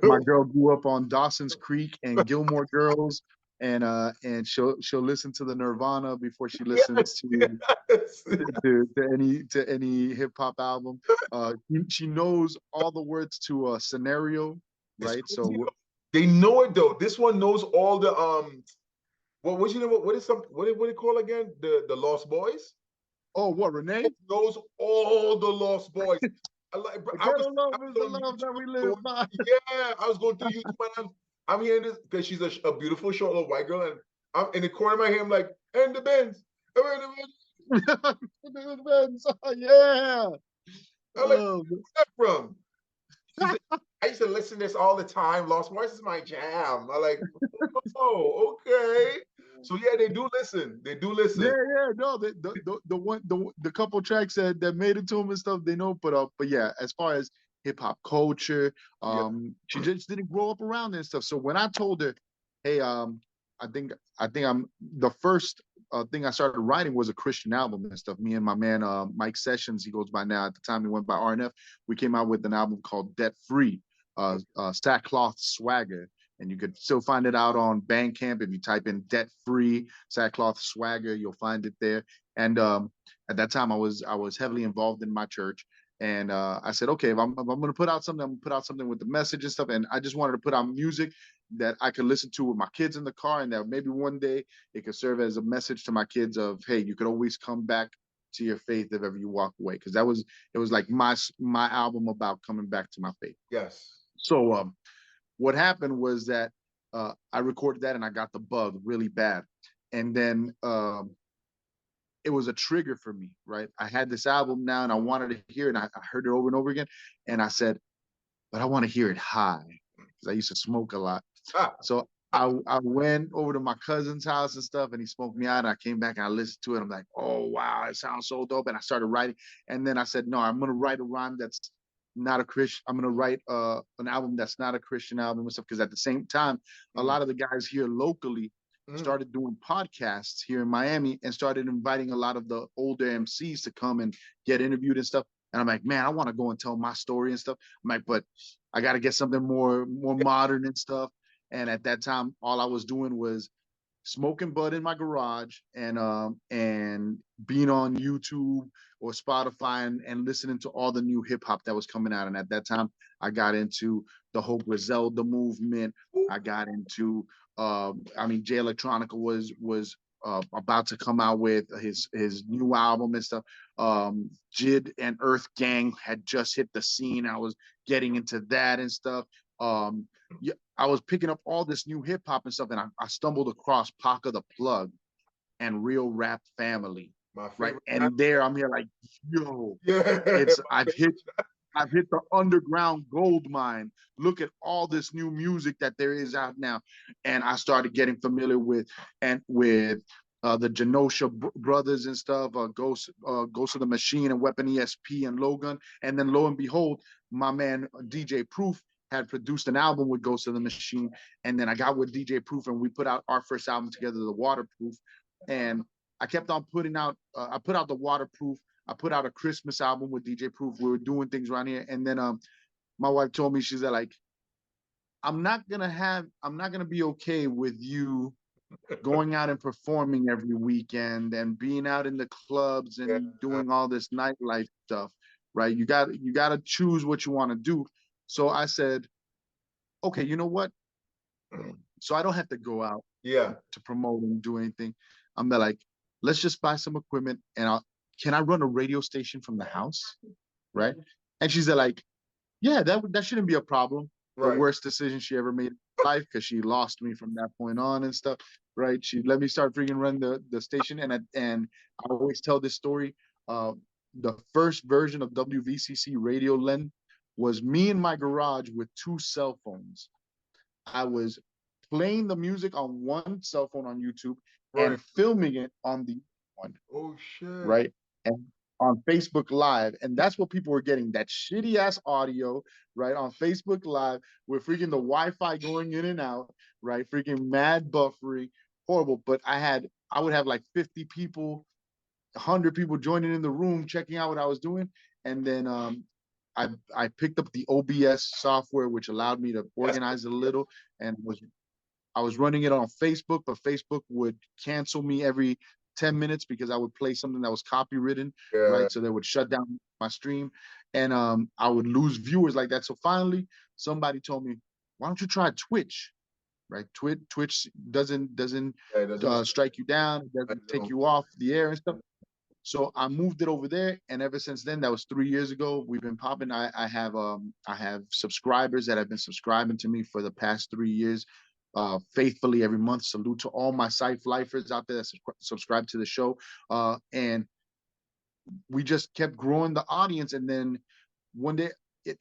my girl grew up on Dawson's Creek and Gilmore Girls, and she'll listen to the Nirvana before she listens Yes. to any hip hop album. She knows all the words to a Scenario, right? So They know it though. This one knows all the what you know what is some what it called again? The Lost Boys? what, Renee? It knows all the Lost Boys. I like bro, The I was ghetto love I is was the on love that we YouTube live by. yeah, I was going through YouTube and I'm hearing this because she's a beautiful short little white girl and I'm in the corner of my head, I'm like, and the Benz. I'm Yeah. like, where's that from? She said, I used to listen to this all the time. Lost Boys is my jam. I'm like, oh, okay. So yeah, they do listen. They do listen. Yeah. No, the couple tracks that made it to them and stuff, they know. But yeah, as far as hip hop culture, Yeah. she just didn't grow up around it and stuff. So when I told her, hey, I think I'm the first thing I started writing was a Christian album and stuff. Me and my man Mike Sessions, he goes by now. At the time, he went by RNF. We came out with an album called Debt Free, Sackcloth Swagger. And you could still find it out on Bandcamp. If you type in Debt Free Sackcloth Swagger, you'll find it there. And at that time, I was heavily involved in my church. And I said, okay, if I'm going to put out something, I'm going to put out something with the message and stuff. And I just wanted to put out music that I could listen to with my kids in the car, and that maybe one day it could serve as a message to my kids of, hey, you could always come back to your faith if ever you walk away. Because it was like my album about coming back to my faith. Yes. So what happened was that I recorded that and I got the bug really bad. And then it was a trigger for me, right? I had this album now and I wanted to hear it. And I heard it over and over again. And I said, but I want to hear it high because I used to smoke a lot. So I went over to my cousin's house and stuff, and he smoked me out. And I came back and I listened to it. I'm like, oh, wow, it sounds so dope. And I started writing. And then I said, no, I'm going to write a rhyme that's not a Christian. I'm going to write an album that's not a Christian album and stuff. Because at the same time, a lot of the guys here locally started doing podcasts here in Miami and started inviting a lot of the older MCs to come and get interviewed and stuff. And I'm like, man, I want to go and tell my story and stuff. I'm like, but I got to get something more modern and stuff. And at that time, all I was doing was smoking bud in my garage and being on YouTube or Spotify and listening to all the new hip hop that was coming out. And at that time, I got into the whole Griselda movement. I got into Jay Electronica was about to come out with his new album and stuff. Jid and Earth Gang had just hit the scene. I was getting into that and stuff. Yeah, I was picking up all this new hip hop and stuff, and I stumbled across Paca the Plug and Real Rap Family. My Right, favorite. and there I'm here like, yo, Yeah. it's I've hit the underground gold mine. Look at all this new music that there is out now. And I started getting familiar with the Genosha brothers and stuff, Ghost of the Machine and Weapon ESP and Logan. And then lo and behold, my man DJ Proof had produced an album with Ghost of the Machine. And then I got with DJ Proof and we put out our first album together, The Waterproof. And I kept on putting out, I put out The Waterproof. I put out a Christmas album with DJ Proof. We were doing things around here. And then my wife told me, she said, like, I'm not gonna be okay with you going out and performing every weekend and being out in the clubs and doing all this nightlife stuff, right? You gotta choose what you want to do. So I said, okay, you know what? So I don't have to go out to promote and do anything. I'm like, let's just buy some equipment and can I run a radio station from the house? Right. And she said, like, yeah, that shouldn't be a problem. The worst decision she ever made in life, because she lost me from that point on and stuff. Right. She let me start freaking run the station. And I always tell this story. The first version of WVCC Radio, Len, was me in my garage with 2 cell phones. I was playing the music on one cell phone on YouTube and filming it on the one. Oh shit. Right. And on Facebook Live. And that's what people were getting, that shitty ass audio, right? On Facebook Live, with freaking the Wi-Fi going in and out, right? Freaking mad buffering, horrible. But I would have like 50 people, 100 people joining in the room, checking out what I was doing. And then I picked up the OBS software, which allowed me to organize it a little, and I was running it on Facebook, but Facebook would cancel me every 10 minutes because I would play something that was copywritten, right? So they would shut down my stream, and I would lose viewers like that. So finally, somebody told me, why don't you try Twitch? Right? Twitch doesn't strike you down, it doesn't take you off the air and stuff. So I moved it over there, and ever since then, that was 3 years ago, we've been popping. I have subscribers that have been subscribing to me for the past 3 years, faithfully every month. Salute to all my cypher lifers out there that subscribe to the show. And we just kept growing the audience. And then one day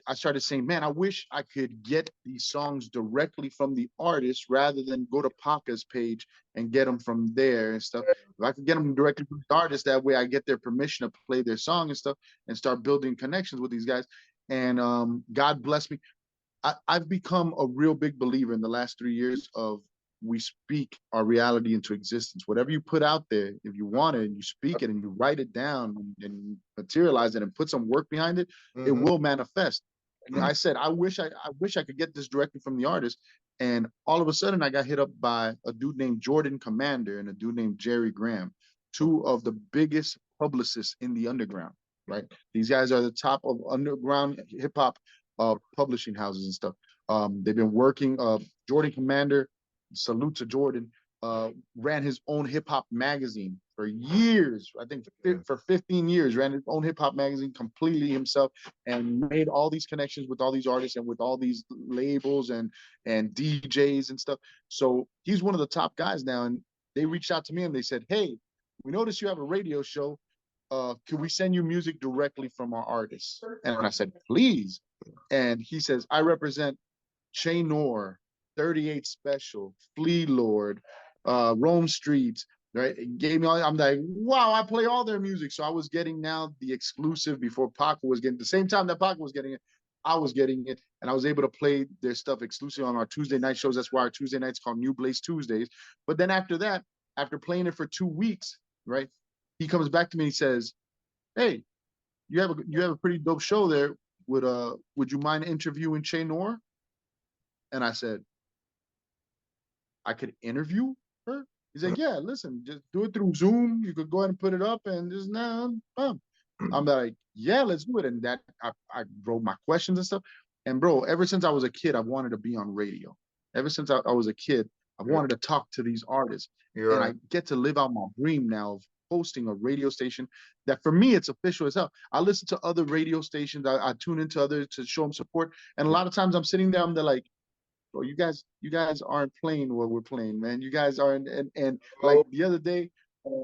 I started saying, man, I wish I could get these songs directly from the artist rather than go to Paca's page and get them from there and stuff. If I could get them directly from the artist, that way I get their permission to play their song and stuff and start building connections with these guys. And God bless me. I've become a real big believer in the last 3 years of, we speak our reality into existence. Whatever you put out there, if you want it and you speak it and you write it down and materialize it and put some work behind it, it will manifest. And I said, I wish I could get this directly from the artist. And all of a sudden I got hit up by a dude named Jordan Commander and a dude named Jerry Graham, 2 of the biggest publicists in the underground, right? These guys are the top of underground hip hop publishing houses and stuff. They've been working, Jordan Commander, salute to Jordan, ran his own hip hop magazine for years. I think for 15 years, ran his own hip hop magazine completely himself, and made all these connections with all these artists and with all these labels and DJs and stuff. So he's one of the top guys now. And they reached out to me and they said, hey, we noticed you have a radio show. Could we send you music directly from our artists? And I said, please. And he says, I represent Len-Dor, 38 Special, Flea Lord, Rome Streets, right? It gave me all, I'm like, wow, I play all their music. So I was getting now the exclusive before Paca was getting, the same time that Paca was getting it, I was getting it. And I was able to play their stuff exclusively on our Tuesday night shows. That's why our Tuesday nights called New Blaze Tuesdays. But then after that, after playing it for 2 weeks, right? He comes back to me and he says, hey, you have a pretty dope show there. Would you mind interviewing Len-Dor? And I said, I could interview her? He's like, yeah, listen, just do it through Zoom. You could go ahead and put it up and just now, I'm like, yeah, let's do it. And that I wrote my questions and stuff. And bro, ever since I was a kid, I've wanted to be on radio. Ever since I was a kid, I've wanted to talk to these artists. And I get to live out my dream now of hosting a radio station that for me, it's official as hell. I listen to other radio stations. I tune into others to show them support. And a lot of times I'm sitting there, they're like, bro, you guys aren't playing what we're playing, man. You guys aren't. And like the other day,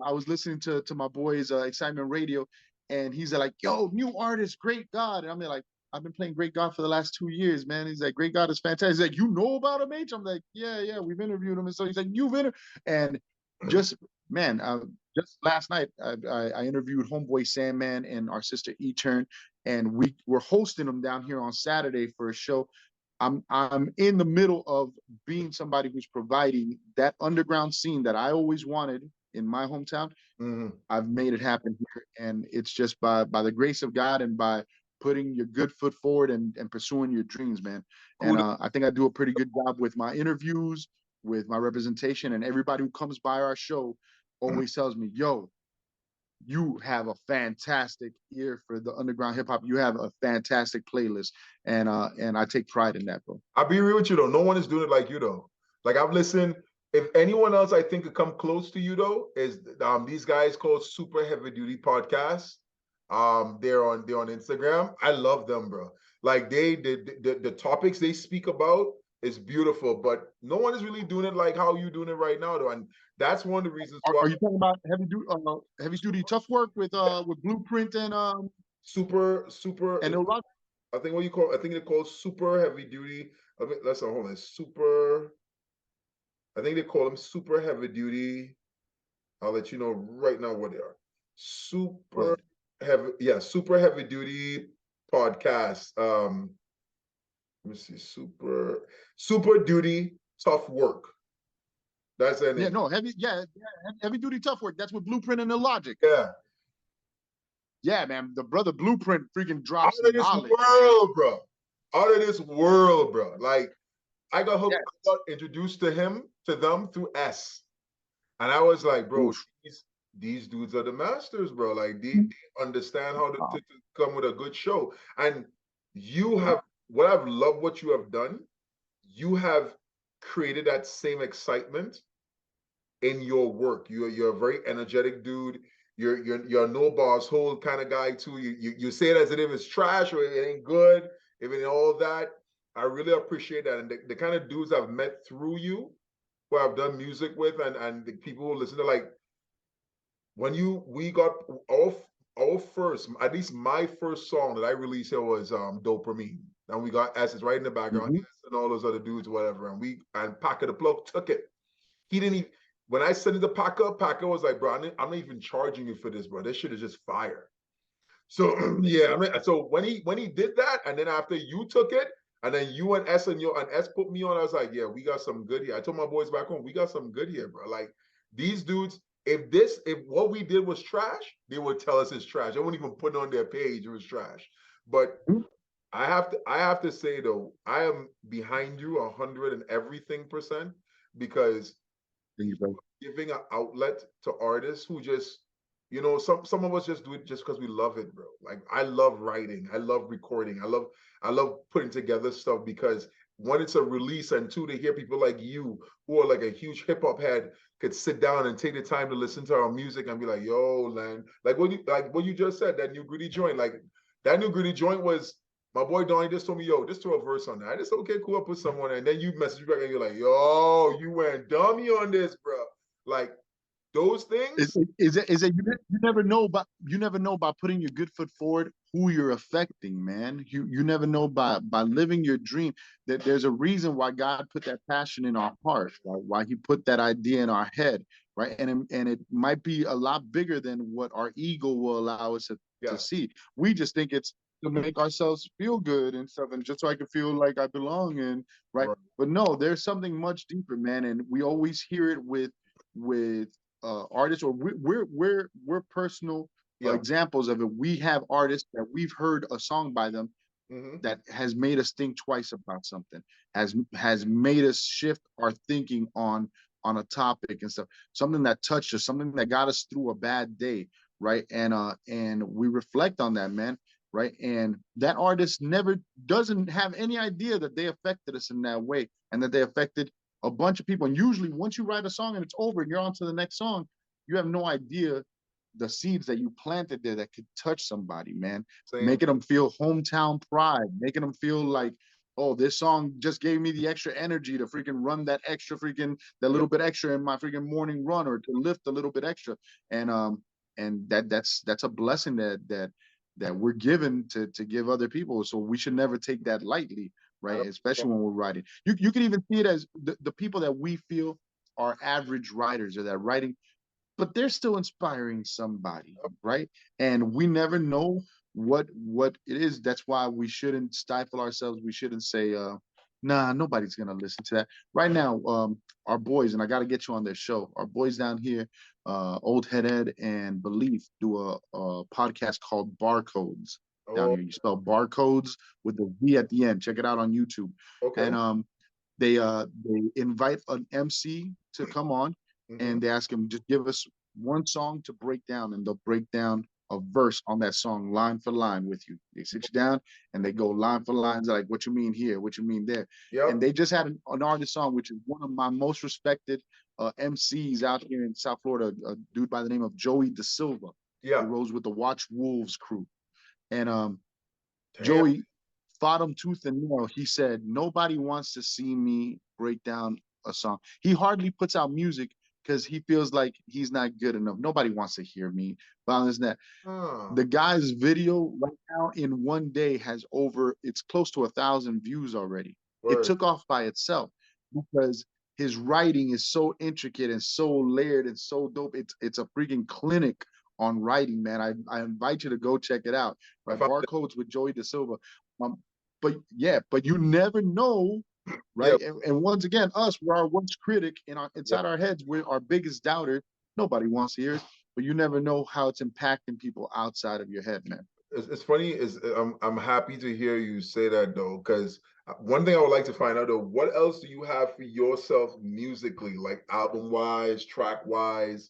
I was listening to my boy's Excitement Radio, and he's like, yo, new artist, Great God. And I'm like, I've been playing Great God for the last 2 years, man. He's like, Great God is fantastic. He's like, you know about him, H? I'm like, yeah, we've interviewed him. And so he's like, you've interviewed. And just, man, just last night, I interviewed Homeboy Sandman and our sister E-Turn, and we were hosting them down here on Saturday for a show. I'm in the middle of being somebody who's providing that underground scene that I always wanted in my hometown. I've made it happen here, and it's just by the grace of God and by putting your good foot forward and pursuing your dreams, man. And I think I do a pretty good job with my interviews, with my representation, and everybody who comes by our show always tells me, yo, you have a fantastic ear for the underground hip hop. You have a fantastic playlist, and I take pride in that, bro. I'll be real with you though. No one is doing it like you though. Like I've listened. If anyone else I think could come close to you though, is these guys called Super Heavy Duty Podcast. They're on Instagram. I love them, bro. Like the topics they speak about is beautiful, but no one is really doing it like how you doing it right now though. And that's one of the reasons why. Are you talking about heavy duty tough work with Blueprint and super and I think they're called Super Heavy Duty. Let's hold on. Super. I think they call them Super Heavy Duty. I'll let you know right now what they are. Super Heavy Duty Podcast. Let me see. Super Duty Tough Work. That's their name. Heavy Duty Tough Work. That's with Blueprint and Illogic. Yeah. Yeah, man. The brother Blueprint freaking drops out of this world, bro. Out of this world, bro. Like I got introduced to them through S. And I was like, bro, these dudes are the masters, bro. Like they understand how to come with a good show. And you have what I've loved what you have done. You have created that same excitement in your work. You're a very energetic dude. You're a no boss hold kind of guy too. You say it as if it's trash or it ain't good, if it ain't all that. I really appreciate that. And the kind of dudes I've met through you, who I've done music with, and the people who listen to, like, when we got our first, at least my first song that I released here was Dopamine. And we got Essence right in the background, and all those other dudes, whatever. And Packer the Plug took it. He didn't even, when I sent it to Packer was like, bro, I'm not even charging you for this, bro. This shit is just fire. So yeah, so when he did that, and then after you took it, and then you and S put me on, I was like, yeah, we got some good here. I told my boys back home, we got some good here, bro. Like these dudes, if what we did was trash, they would tell us it's trash. They wouldn't even put it on their page, it was trash. But I have to say though, I am behind you 100 and everything %, because giving an outlet to artists who just, some of us just do it just because we love it, bro. Like I love writing, I love recording, I love putting together stuff, because one, it's a release, and two, to hear people like you who are like a huge hip hop head could sit down and take the time to listen to our music and be like, yo, Len, like what you just said, that new Gritty joint, like that new Gritty joint was, my boy Donnie just told me, yo, just throw a verse on that. I just, okay, cool, I'll put someone, and then you message me back and you're like, yo, you went dummy on this, bro. Like those things. Is it you never know by putting your good foot forward who you're affecting, man. You never know by living your dream, that there's a reason why God put that passion in our heart, right? Why he put that idea in our head, right? And it might be a lot bigger than what our ego will allow us to see. We just think it's to make ourselves feel good and stuff, and just so I can feel like I belong, and right. But no, there's something much deeper, man. And we always hear it with artists, or we're personal examples of it. We have artists that we've heard a song by them that has made us think twice about something, has made us shift our thinking on a topic and stuff, something that touched us, something that got us through a bad day, right? And we reflect on that, man, right? And that artist doesn't have any idea that they affected us in that way, and that they affected a bunch of people. And usually once you write a song and it's over and you're on to the next song, you have no idea the seeds that you planted there that could touch somebody, man. Same. Making them feel hometown pride, making them feel like, oh, this song just gave me the extra energy to freaking run that extra freaking that Yep. little bit extra in my freaking morning run, or to lift a little bit extra. And that's a blessing that we're given to give other people. So we should never take that lightly, I right? don't, Especially when we're writing. You can even see it as the people that we feel are average writers, or that writing, but they're still inspiring somebody, right? And we never know what it is. That's why we shouldn't stifle ourselves. We shouldn't say, nah, nobody's gonna listen to that. Right now, our boys, and I got to get you on their show. Our boys down here, Old Head Ed and Belief, do a podcast called Barcodes down oh, here. You spell barcodes with the V at the end. Check it out on YouTube. okay. And they invite an MC to come on, Mm-hmm. and they ask him, just give us one song to break down, and they'll break down a verse on that song line for line with you. They sit you down and they go line for lines, like, what you mean here, what you mean there. And Yep. they just had an artist song, which is one of my most respected MCs out here in South Florida, a dude by the name of Joey Da Silva. He Yeah. rose with the Watch Wolves crew. And Damn. Joey fought him tooth and nail. He said, nobody wants to see me break down a song. He hardly puts out music because he feels like he's not good enough. Nobody wants to hear me. Violence that. Oh, The guy's video right now in one day has it's close to 1,000 views already. It word. took off by itself because his writing is so intricate and so layered and so dope. It's a freaking clinic on writing, man. I invite you to go check it out. I Right, found it. Barcodes with Joey Da Silva. Um, but yeah, but you never know, Yep. right? And once again, us, we're our worst critic Yep. inside our heads. We're our biggest doubter. Nobody wants to hear it, but you never know how it's impacting people outside of your head, man. It's funny is I'm happy to hear you say that though, because one thing I would like to find out though, what else do you have for yourself musically, like album wise, track wise?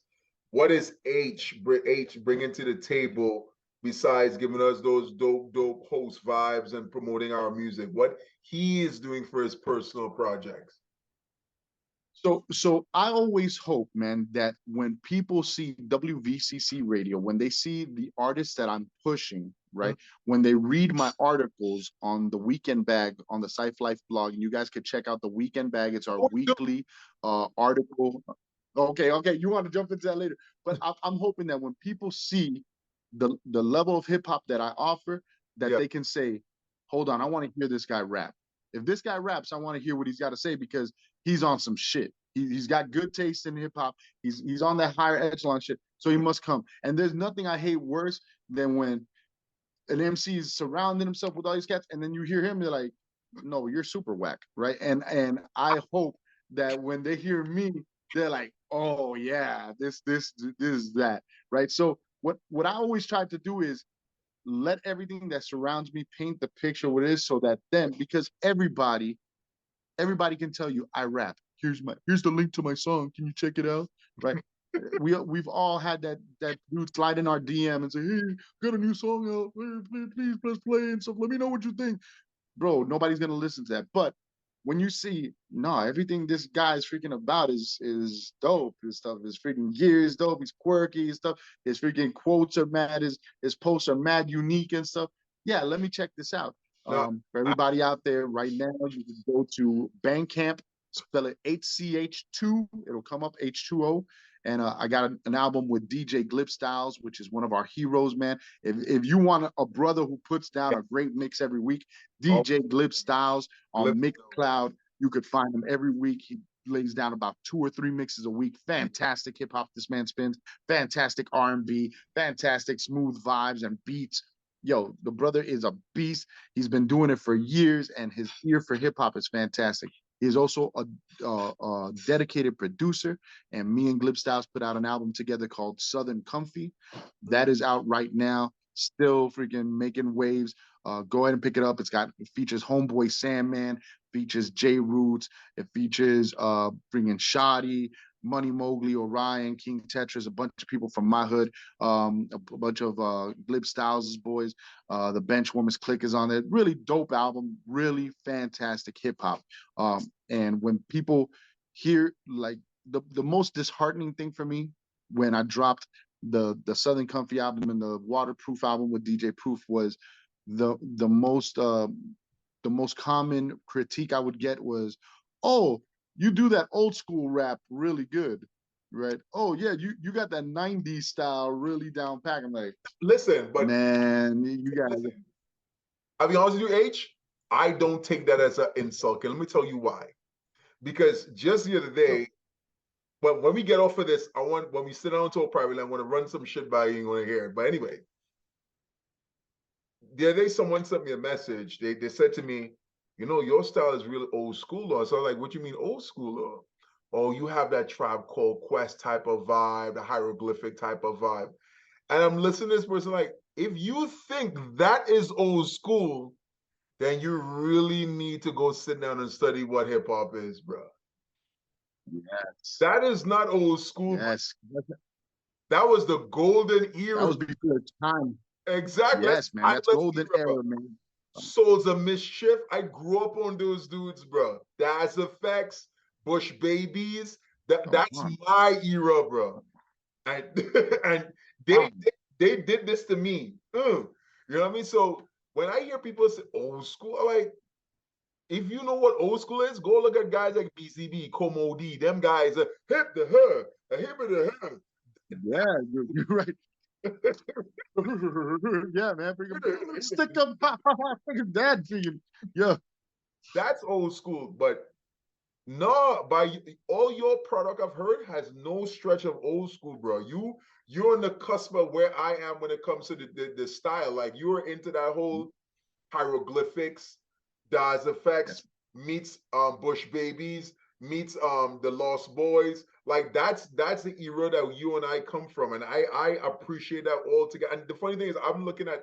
What is H bringing to the table besides giving us those dope host vibes and promoting our music? What he is doing for his personal projects? So I always hope, man, that when people see WVCC radio, when they see the artists that I'm pushing, right? When they read my articles on the Weekend Bag on the Cypher Life blog, and you guys could check out the Weekend Bag. It's our weekly article. Okay, you want to jump into that later, but I'm hoping that when people see the level of hip hop that I offer, that Yeah. they can say, "Hold on, I want to hear this guy rap. If this guy raps, I want to hear what he's got to say because he's on some shit. He's got good taste in hip hop. He's on that higher echelon shit. So he must come." And there's nothing I hate worse than when an MC is surrounding himself with all these cats, and then you hear him, they're like, "No, you're super whack," right? And I hope that when they hear me, they're like, "Oh yeah, this that," right? So what I always try to do is let everything that surrounds me paint the picture what it is, so that then, because everybody can tell you I rap. Here's the link to my song. Can you check it out? Right. We've all had that dude slide in our DM and say, "Hey, got a new song out. Please press play and stuff. Let me know what you think." Bro, nobody's gonna listen to that. But when you see, no, everything this guy is freaking about is dope. His stuff, his freaking gear is dope. He's quirky. His stuff, his freaking quotes are mad. His posts are mad unique and stuff. Yeah, let me check this out. No, For everybody out there right now, you can go to Bandcamp, spell it HCH2. It'll come up H2O. And I got an album with DJ Glip Styles, which is one of our heroes, man. If you want a brother who puts down a great mix every week, all DJ Glip Styles on live. Mixcloud, you could find him every week. He lays down about 2 or 3 mixes a week. Fantastic hip hop this man spins. Fantastic R&B. Fantastic smooth vibes and beats. Yo, the brother is a beast. He's been doing it for years, and his ear for hip hop is fantastic. He's also a dedicated producer, and me and Glib Styles put out an album together called Southern Comfy. That is out right now, still freaking making waves. Go ahead and pick it up. It features Homeboy Sandman, features J Roots, it features bringing Shoddy, Money Mowgli, Orion, King Tetris, a bunch of people from my hood, a bunch of Glib Styles' boys. The Benchwarmers Click is on there. Really dope album, really fantastic hip hop. And when people here, like the most disheartening thing for me when I dropped the Southern Comfy album and the Waterproof album with DJ Proof was the the most uh the most common critique I would get was, oh, you do that old school rap really good, right? Oh yeah, you got that 90s style really down pack. I'm like, Listen, but man, you guys. listen, I'll be honest with you, H. I don't take that as an insult. And let me tell you why. Because just the other day, but when we get off of this, when we sit down to a private, I want to run some shit by you. You want to hear it. But anyway, the other day someone sent me a message. They said to me, you know, your style is really old school. Or so I was like, what you mean old school? Or oh, you have that Tribe Called Quest type of vibe, the hieroglyphic type of vibe. And I'm listening to this person like, if you think that is old school, then you really need to go sit down and study what hip hop is, bro. Yes. That is not old school. Yes. That was the golden era. That was before time. Exactly. Yes, man. That's golden era, man. Souls of Mischief. I grew up on those dudes, bro. Das Effects, Bush Babies. That's my era, bro. And and they did this to me. You know what I mean? So when I hear people say old school, I'm like, if you know what old school is, go look at guys like BCB, Como D. Them guys, hip the her, a hip the her. Yeah, you're right. Yeah, man. Stick up, freaking dad freaking. Yeah. That's old school, but no, by all your product I've heard has no stretch of old school, bro. You're on the cusp of where I am when it comes to the style. Like you're into that whole hieroglyphics, Das Effects meets Bush Babies meets the Lost Boys. Like that's the era that you and I come from, and I appreciate that all together. And the funny thing is, I'm looking at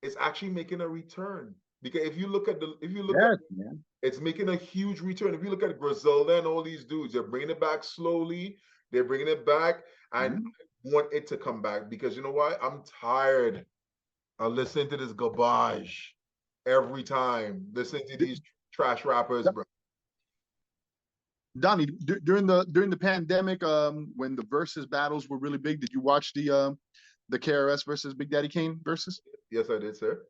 it's actually making a return because if you look at man. it's making a huge return. If you look at Griselda and all these dudes, they're bringing it back slowly. They're bringing it back, and I want it to come back because you know what? I'm tired of listening to this garbage every time. Listening to these trash rappers, bro. Donnie, during the pandemic, when the versus battles were really big, did you watch the KRS versus Big Daddy Kane versus? Yes, I did, sir.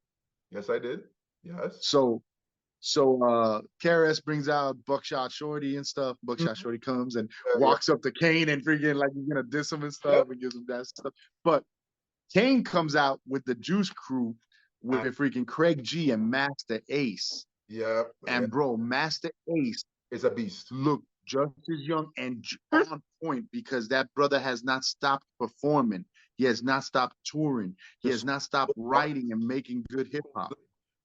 Yes, I did. Yes. So KRS brings out Buckshot Shorty and stuff. Buckshot Shorty comes and walks up to Kane and freaking like he's gonna diss him and stuff and gives him that stuff. But Kane comes out with the Juice Crew with freaking Craig G and Master Ace. Yeah. And bro, Master Ace is a beast. Look just as young and on point because that brother has not stopped performing. He has not stopped touring. He has not stopped writing and making good hip hop.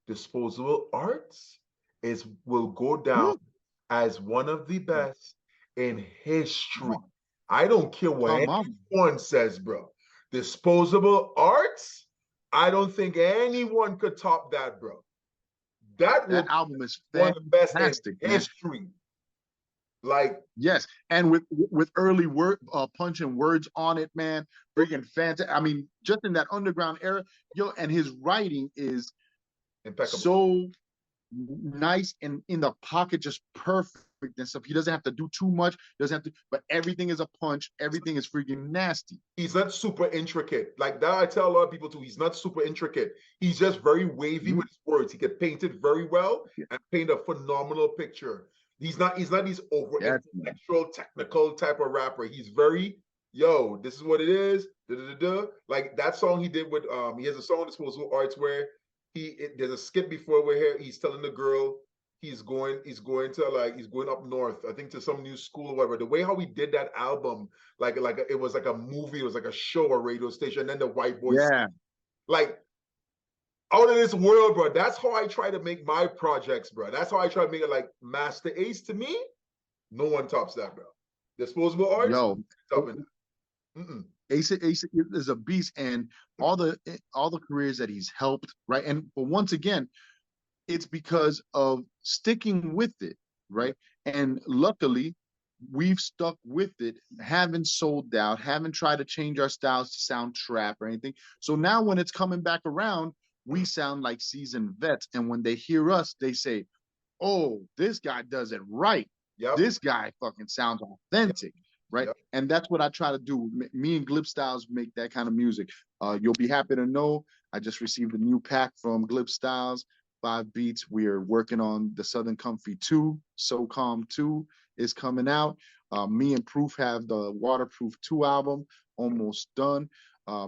Disposable Arts will go down as one of the best in history. I don't care what anyone says, bro. Disposable Arts, I don't think anyone could top that, bro. That album is one of the best in history. Like yes, and with early punching words on it, man, freaking fantastic. I mean, just in that underground era, and his writing is impeccable. So nice and in the pocket, just perfect and stuff. He doesn't have to do too much, but everything is a punch, everything is freaking nasty. He's not super intricate. Like that, I tell a lot of people too, he's not super intricate. He's just very wavy with his words. He can paint it very well and paint a phenomenal picture. He's not these over intellectual, technical type of rapper. He's very, this is what it is. Like that song he did with he has a song Disposable Arts where there's a skit before where he's telling the girl he's going up north, I think to some new school or whatever. The way how he did that album, like it was like a movie, it was like a show or radio station, and then the white boys, like out of this world, bro. That's how I try to make my projects, bro. That's how I try to make it. Like Master Ace, to me, no one tops that, bro. Disposable Arts, topping that. Ace is a beast, and all the careers that he's helped, right? But once again, it's because of sticking with it, right? And luckily, we've stuck with it, haven't sold out, haven't tried to change our styles to sound trap or anything. So now when it's coming back around, we sound like seasoned vets. And when they hear us, they say, oh, this guy does it right. Yep. This guy fucking sounds Yep. authentic, right? Yep. And that's what I try to do. Me and Glib Styles make that kind of music. You'll be happy to know I just received a new pack from Glib Styles, 5 beats. We are working on the Southern Comfy 2, So Calm 2 is coming out. Me and Proof have the Waterproof 2 album almost done.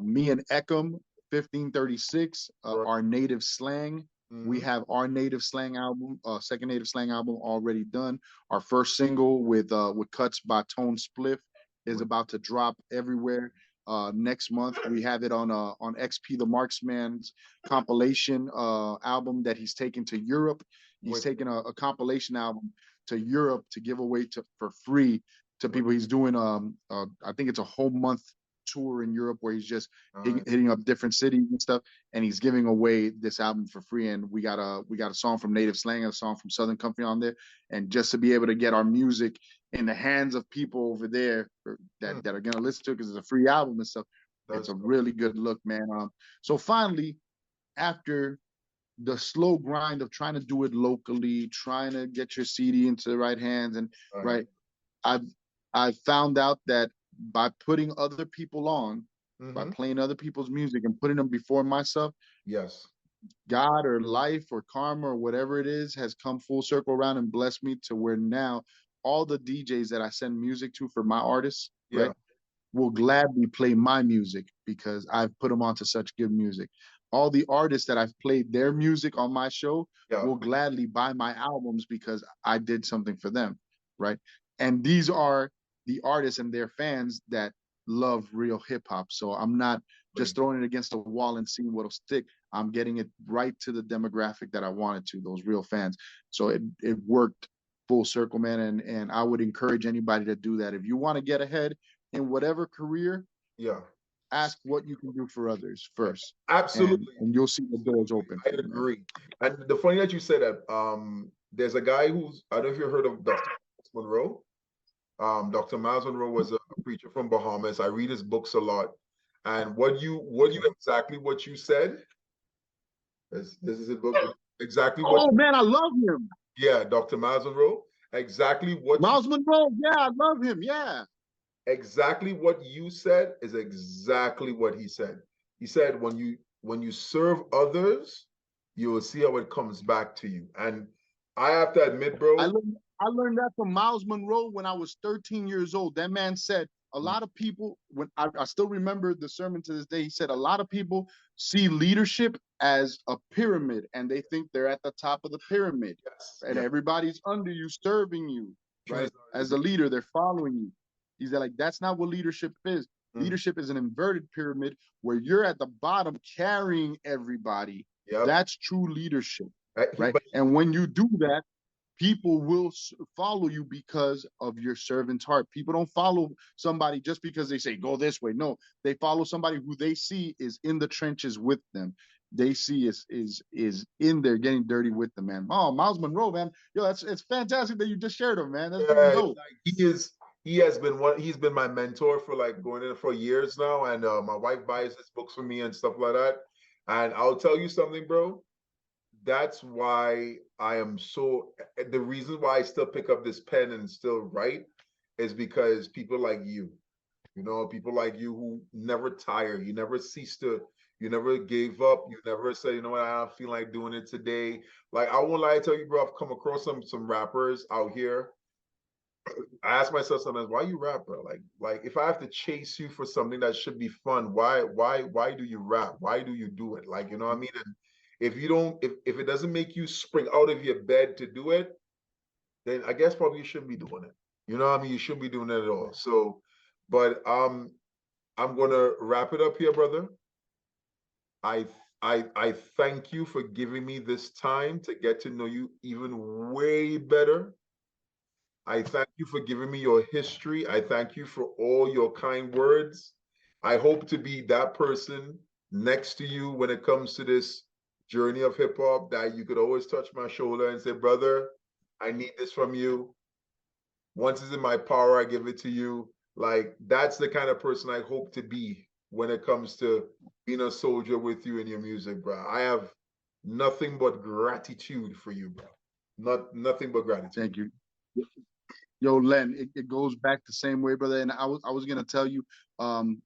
Me and Eckham, 1536, Right. our native slang. We Mm-hmm. have our native slang album, second native slang album already done. Our first single with cuts by Tone Spliff is about to drop everywhere. Next month we have it on XP the Marksman's compilation album that he's taken to Europe. He's taken a compilation album to Europe to give away for free to people. He's doing I think it's a whole month tour in Europe where he's just hitting up different cities and stuff, and he's giving away this album for free. And we got a song from Native Slang and a song from Southern Comfy on there, and just to be able to get our music in the hands of people over there that are gonna listen to it because it's a free album and stuff. It's a really good look, man. So finally, after the slow grind of trying to do it locally, trying to get your CD into the right hands, and right, I've found out that by putting other people on, by playing other people's music and putting them before myself, yes, God or life or karma or whatever it is has come full circle around and blessed me to where now all the DJs that I send music to for my artists, right, will gladly play my music because I've put them onto such good music. All the artists that I've played their music on my show will gladly buy my albums because I did something for them, right? And these are the artists and their fans that love real hip hop. So I'm not just throwing it against the wall and seeing what'll stick. I'm getting it right to the demographic that I wanted to, those real fans. So it worked full circle, man. And I would encourage anybody to do that. If you want to get ahead in whatever career, ask what you can do for others first. Absolutely. And you'll see the doors open. I agree. And the funny that you said that, there's a guy who's, I don't know if you heard of Dr. Monroe. Dr. Miles Monroe was a preacher from Bahamas. I read his books a lot. And what you exactly what you said, this is a book, exactly what. Oh man, I love him. Yeah, Dr. Miles Monroe. Exactly what Miles Monroe, yeah, I love him. Yeah. Exactly what you said is exactly what he said. He said when you serve others, you will see how it comes back to you. And I have to admit, bro, I learned that from Miles Monroe when I was 13 years old. That man said a lot of people, when I still remember the sermon to this day, he said a lot of people see leadership as a pyramid and they think they're at the top of the pyramid. And everybody's under you, serving you, right? As a leader, they're following you. He's like, that's not what leadership is. Leadership is an inverted pyramid where you're at the bottom carrying everybody. That's true leadership, right? And when you do that, people will follow you because of your servant's heart. People don't follow somebody just because they say, go this way. No, they follow somebody who they see is in the trenches with them. They see is in there getting dirty with them, man. Oh, Miles Monroe, man. Yo, it's fantastic that you just shared him, man. That's dope. He's been my mentor for like going in for years now. And my wife buys his books for me and stuff like that. And I'll tell you something, bro. That's why I am the reason why I still pick up this pen and still write is because people like you, people like you who never tire, you never gave up, you never said, you know what, I don't feel like doing it today. Like, I won't lie to tell you, bro, I've come across some rappers out here. I ask myself sometimes, why you rap, bro? Like if I have to chase you for something that should be fun, why do you rap? Why do you do it? Like, you know what I mean? And if you don't, if it doesn't make you spring out of your bed to do it, then I guess probably you shouldn't be doing it. You know what I mean? You shouldn't be doing it at all. So, but I'm gonna wrap it up here, brother. I thank you for giving me this time to get to know you even way better. I thank you for giving me your history. I thank you for all your kind words. I hope to be that person next to you when it comes to this journey of hip hop, that you could always touch my shoulder and say, brother, I need this from you. Once it's in my power, I give it to you. Like, that's the kind of person I hope to be when it comes to being a soldier with you in your music, bro. I have nothing but gratitude for you, bro. Nothing but gratitude. Thank you. Yo, Len, it goes back the same way, brother. And I was gonna tell you,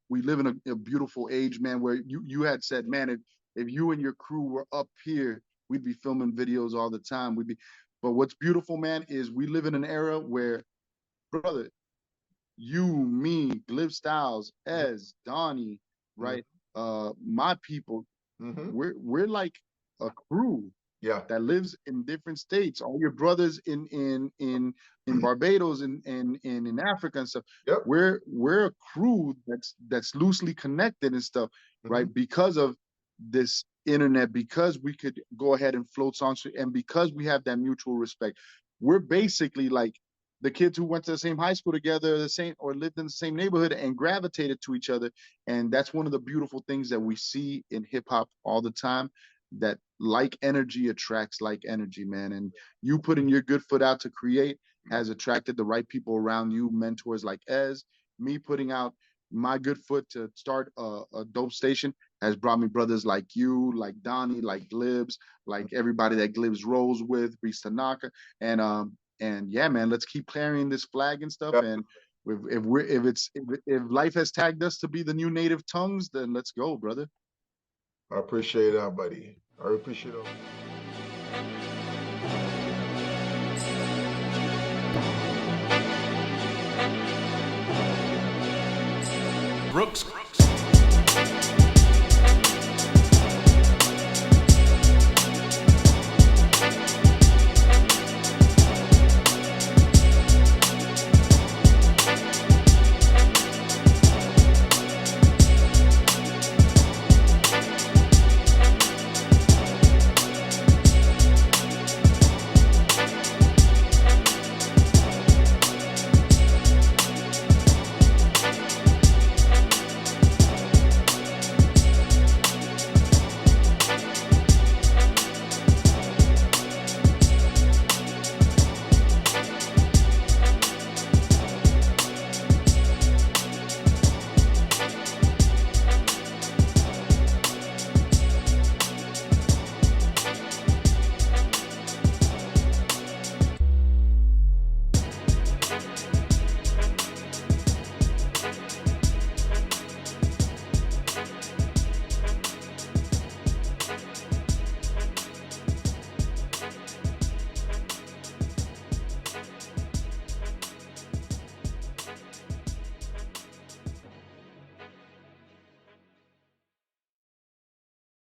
we live in a beautiful age, man, where you had said, man, if you and your crew were up here, we'd be filming videos all the time. We'd be, but what's beautiful, man, is we live in an era where, brother, you, me, Glib Styles, Ez, Donnie, right? My people, Mm-hmm. we're like a crew Yeah. that lives in different states. All your brothers in Barbados and in Africa and stuff. Yep. We're a crew that's loosely connected and stuff, right? Mm-hmm. Because of this internet, because we could go ahead and float songs, and because we have that mutual respect. We're basically like the kids who went to the same high school together, the same or lived in the same neighborhood and gravitated to each other. And that's one of the beautiful things that we see in hip hop all the time, that like energy attracts like energy, man. And you putting your good foot out to create has attracted the right people around you, mentors like Ez. Me putting out my good foot to start a dope station has brought me brothers like you, like Donnie, like Glibs, like everybody that Glibs rolls with, Reese Tanaka. And yeah, man, let's keep carrying this flag and stuff. Yep. And if life has tagged us to be the new native tongues, then let's go, brother. I appreciate that, buddy. I appreciate it. Brooks